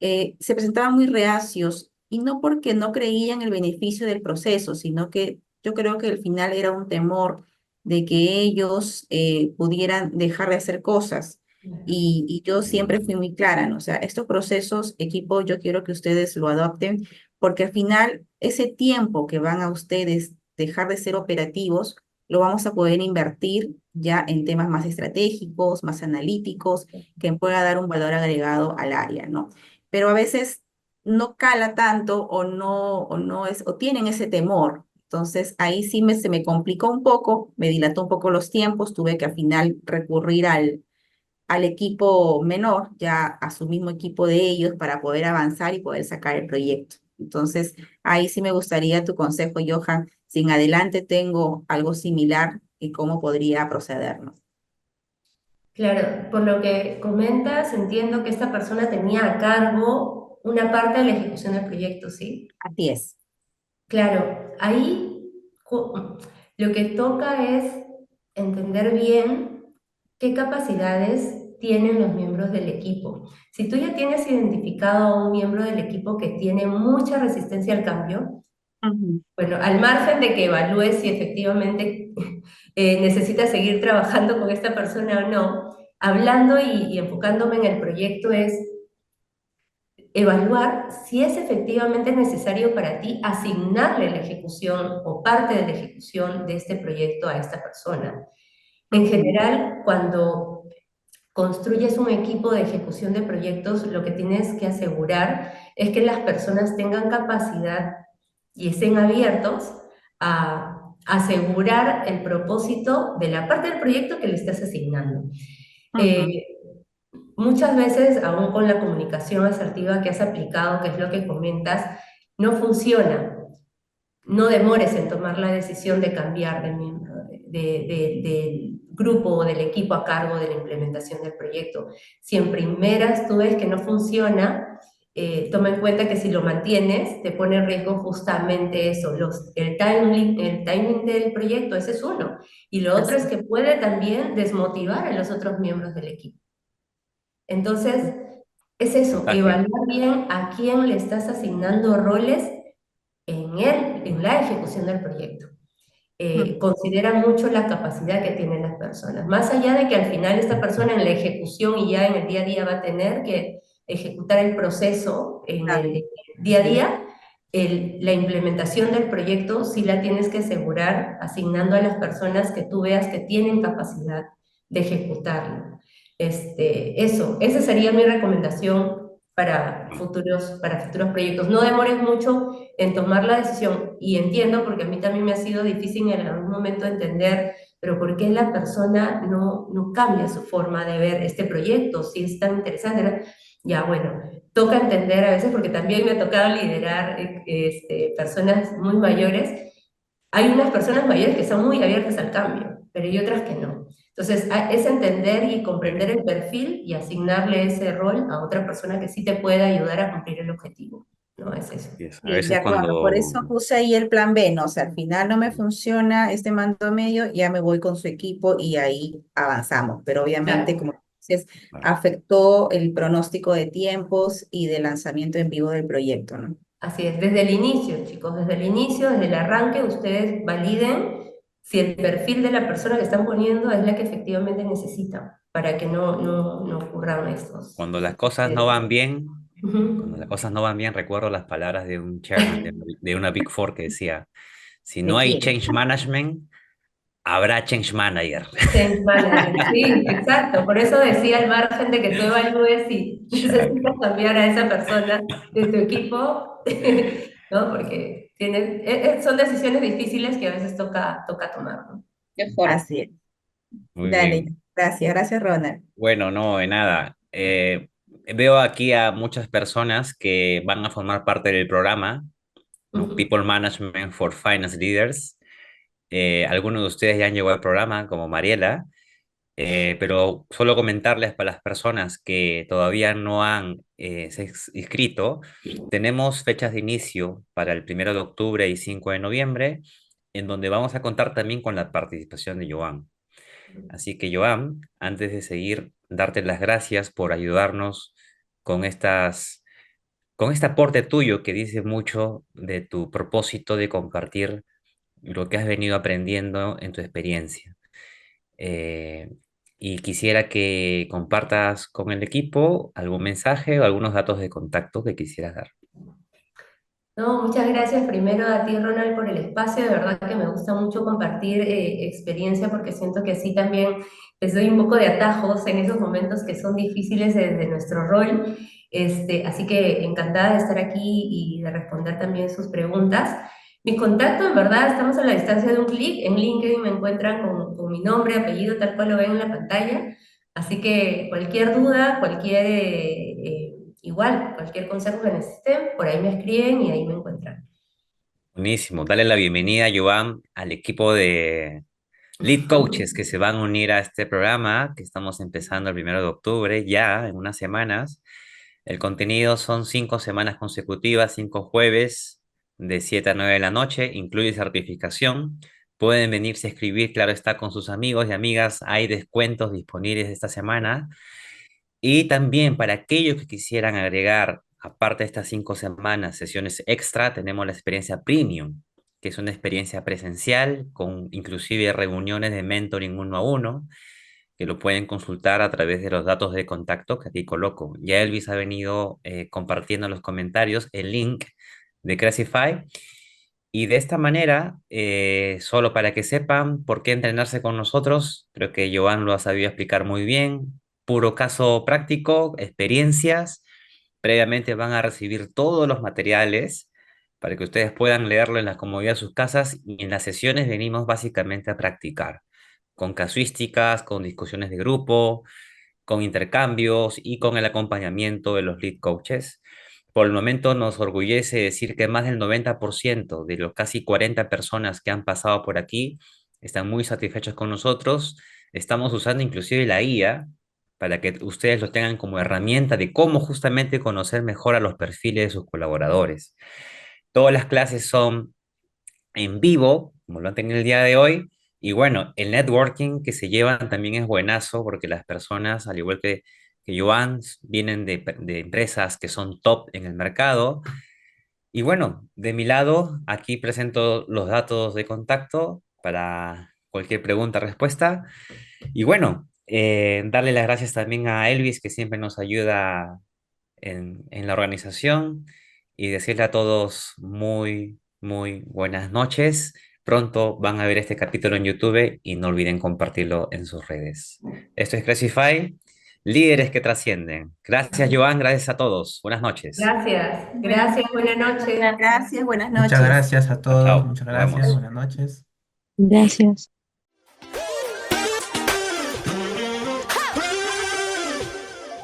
se presentaban muy reacios y no porque no creían el beneficio del proceso, sino que yo creo que al final era un temor de que ellos pudieran dejar de hacer cosas. Y yo siempre fui muy clara, ¿no? O sea, estos procesos, equipo, yo quiero que ustedes lo adopten, porque al final ese tiempo que van a ustedes dejar de ser operativos, lo vamos a poder invertir ya en temas más estratégicos, más analíticos, que pueda dar un valor agregado al área, ¿no? Pero a veces no cala tanto o no es, o tienen ese temor. Entonces ahí sí se me complicó un poco, me dilató un poco los tiempos, tuve que al final recurrir al equipo menor, ya a su mismo equipo de ellos para poder avanzar y poder sacar el proyecto. Entonces ahí sí me gustaría tu consejo, Johan, si en adelante tengo algo similar y cómo podría proceder, ¿no? Claro, por lo que comentas, entiendo que esta persona tenía a cargo una parte de la ejecución del proyecto, ¿sí? Así es. Claro, ahí lo que toca es entender bien qué capacidades tienen los miembros del equipo. Si tú ya tienes identificado a un miembro del equipo que tiene mucha resistencia al cambio, Ujú, bueno, al margen de que evalúes si efectivamente necesitas seguir trabajando con esta persona o no, hablando y enfocándome en el proyecto es evaluar si es efectivamente necesario para ti asignarle la ejecución o parte de la ejecución de este proyecto a esta persona. En ujú, general, cuando construyes un equipo de ejecución de proyectos, lo que tienes que asegurar es que las personas tengan capacidad y estén abiertos a asegurar el propósito de la parte del proyecto que le estás asignando. ujú. Eh, Muchas veces, aún con la comunicación asertiva que has aplicado, que es lo que comentas, no funciona. No demores en tomar la decisión de cambiar de miembro del grupo o del equipo a cargo de la implementación del proyecto. Si en primeras tú ves que no funciona, toma en cuenta que si lo mantienes, te pone en riesgo justamente eso, el timing del proyecto, ese es uno. Y lo otro es Así. que puede también desmotivar a los otros miembros del equipo. Entonces, es eso, Contagio. evaluar bien a quién le estás asignando roles en la ejecución del proyecto. Ujú. Considera mucho la capacidad que tienen las personas. Más allá de que al final esta persona en la ejecución y ya en el día a día va a tener que ejecutar el proceso en Claro. el día a día, la implementación del proyecto sí la tienes que asegurar asignando a las personas que tú veas que tienen capacidad de ejecutarlo. Esa sería mi recomendación para futuros proyectos. No demores mucho en tomar la decisión, y entiendo, porque a mí también me ha sido difícil en algún momento entender, pero ¿por qué la persona no cambia su forma de ver este proyecto? Si es tan interesante, ¿no? Ya, bueno, toca entender a veces, porque también me ha tocado liderar personas muy mayores. Hay unas personas mayores que son muy abiertas al cambio, pero hay otras que no. Entonces, es entender y comprender el perfil y asignarle ese rol a otra persona que sí te pueda ayudar a cumplir el objetivo. No es eso. Y es, a Sí, de veces acuerdo. Por cuando... eso puse ahí el plan B, ¿no? O sea, al final no me funciona este mando medio, ya me voy con su equipo y ahí avanzamos. Pero obviamente, Claro. como dices, Claro. afectó el pronóstico de tiempos y de lanzamiento en vivo del proyecto, ¿no? Así es, desde el inicio, chicos, desde el inicio, desde el arranque, ustedes validen si el perfil de la persona que están poniendo es la que efectivamente necesitan para que no ocurran estos Cuando las cosas no sucesos. van bien, cuando Ujú. las cosas no van bien, recuerdo las palabras de un chairman de una Big Four que decía, si no ¿De hay quién? change management, habrá change manager. Change manager, sí, exacto. Por eso decía al margen de que tú evalúes si necesitas Chaca. cambiar a esa persona de tu equipo, ¿no? Porque son decisiones difíciles que a veces toca tomar, ¿no? Qué fuerte. Así es. Muy Dale, bien. gracias, Ronald. Bueno, no, de nada. Veo aquí a muchas personas que van a formar parte del programa, ¿no? Ujú. People Management for Finance Leaders. Algunos de ustedes ya han llegado al programa, como Mariela, pero solo comentarles para las personas que todavía no han inscrito, tenemos fechas de inicio para el 1 de octubre y 5 de noviembre, en donde vamos a contar también con la participación de Joan. Así que, Joan, antes de seguir, darte las gracias por ayudarnos con con este aporte tuyo que dice mucho de tu propósito de compartir lo que has venido aprendiendo en tu experiencia. Eh, y quisiera que compartas con el equipo algún mensaje o algunos datos de contacto que quisieras dar. No, muchas gracias primero a ti, Ronald, por el espacio. De verdad que me gusta mucho compartir experiencia porque siento que así también les doy un poco de atajos en esos momentos que son difíciles de nuestro rol. Así que encantada de estar aquí y de responder también sus preguntas. Mi contacto, en verdad, estamos a la distancia de un clic. En LinkedIn me encuentran con mi nombre, apellido, tal cual lo ven en la pantalla. Así que cualquier duda, igual, cualquier consejo que necesiten, por ahí me escriben y ahí me encuentran. Buenísimo. Dale la bienvenida, Joan, al equipo de Lead Coaches que se van a unir a este programa que estamos empezando el 1 de octubre, ya en unas semanas. El contenido son 5 semanas consecutivas, 5 jueves de 7 a 9 de la noche, incluye certificación. Pueden venirse a escribir, claro está, con sus amigos y amigas. Hay descuentos disponibles esta semana. Y también para aquellos que quisieran agregar, aparte de estas 5 semanas, sesiones extra, tenemos la experiencia premium, que es una experiencia presencial con inclusive reuniones de mentoring 1 a 1, que lo pueden consultar a través de los datos de contacto que aquí coloco. Ya Elvis ha venido compartiendo en los comentarios el link de Cresify. Y de esta manera, solo para que sepan por qué entrenarse con nosotros, creo que Joan lo ha sabido explicar muy bien. Puro caso práctico, experiencias. Previamente van a recibir todos los materiales para que ustedes puedan leerlo en la comodidad de sus casas, y en las sesiones venimos básicamente a practicar, con casuísticas, con discusiones de grupo, con intercambios y con el acompañamiento de los lead coaches. Por el momento nos orgullece decir que más del 90% de los casi 40 personas que han pasado por aquí están muy satisfechos con nosotros. Estamos usando inclusive la IA para que ustedes lo tengan como herramienta de cómo justamente conocer mejor a los perfiles de sus colaboradores. Todas las clases son en vivo, como lo han tenido el día de hoy. Y bueno, el networking que se llevan también es buenazo porque las personas, al igual que Joan, vienen de empresas que son top en el mercado. Y bueno, de mi lado, aquí presento los datos de contacto para cualquier pregunta, respuesta. Y bueno, darle las gracias también a Elvis, que siempre nos ayuda en la organización, y decirle a todos muy buenas noches. Pronto van a ver este capítulo en YouTube y no olviden compartirlo en sus redes. Esto es Crecify, líderes que trascienden. Gracias, Joan, gracias a todos. Buenas noches. Gracias, Buenas gracias, noches. buenas noches. Gracias, buenas Muchas noches. gracias a Chao, todos, chao. muchas Nos gracias, vemos. buenas noches. Gracias.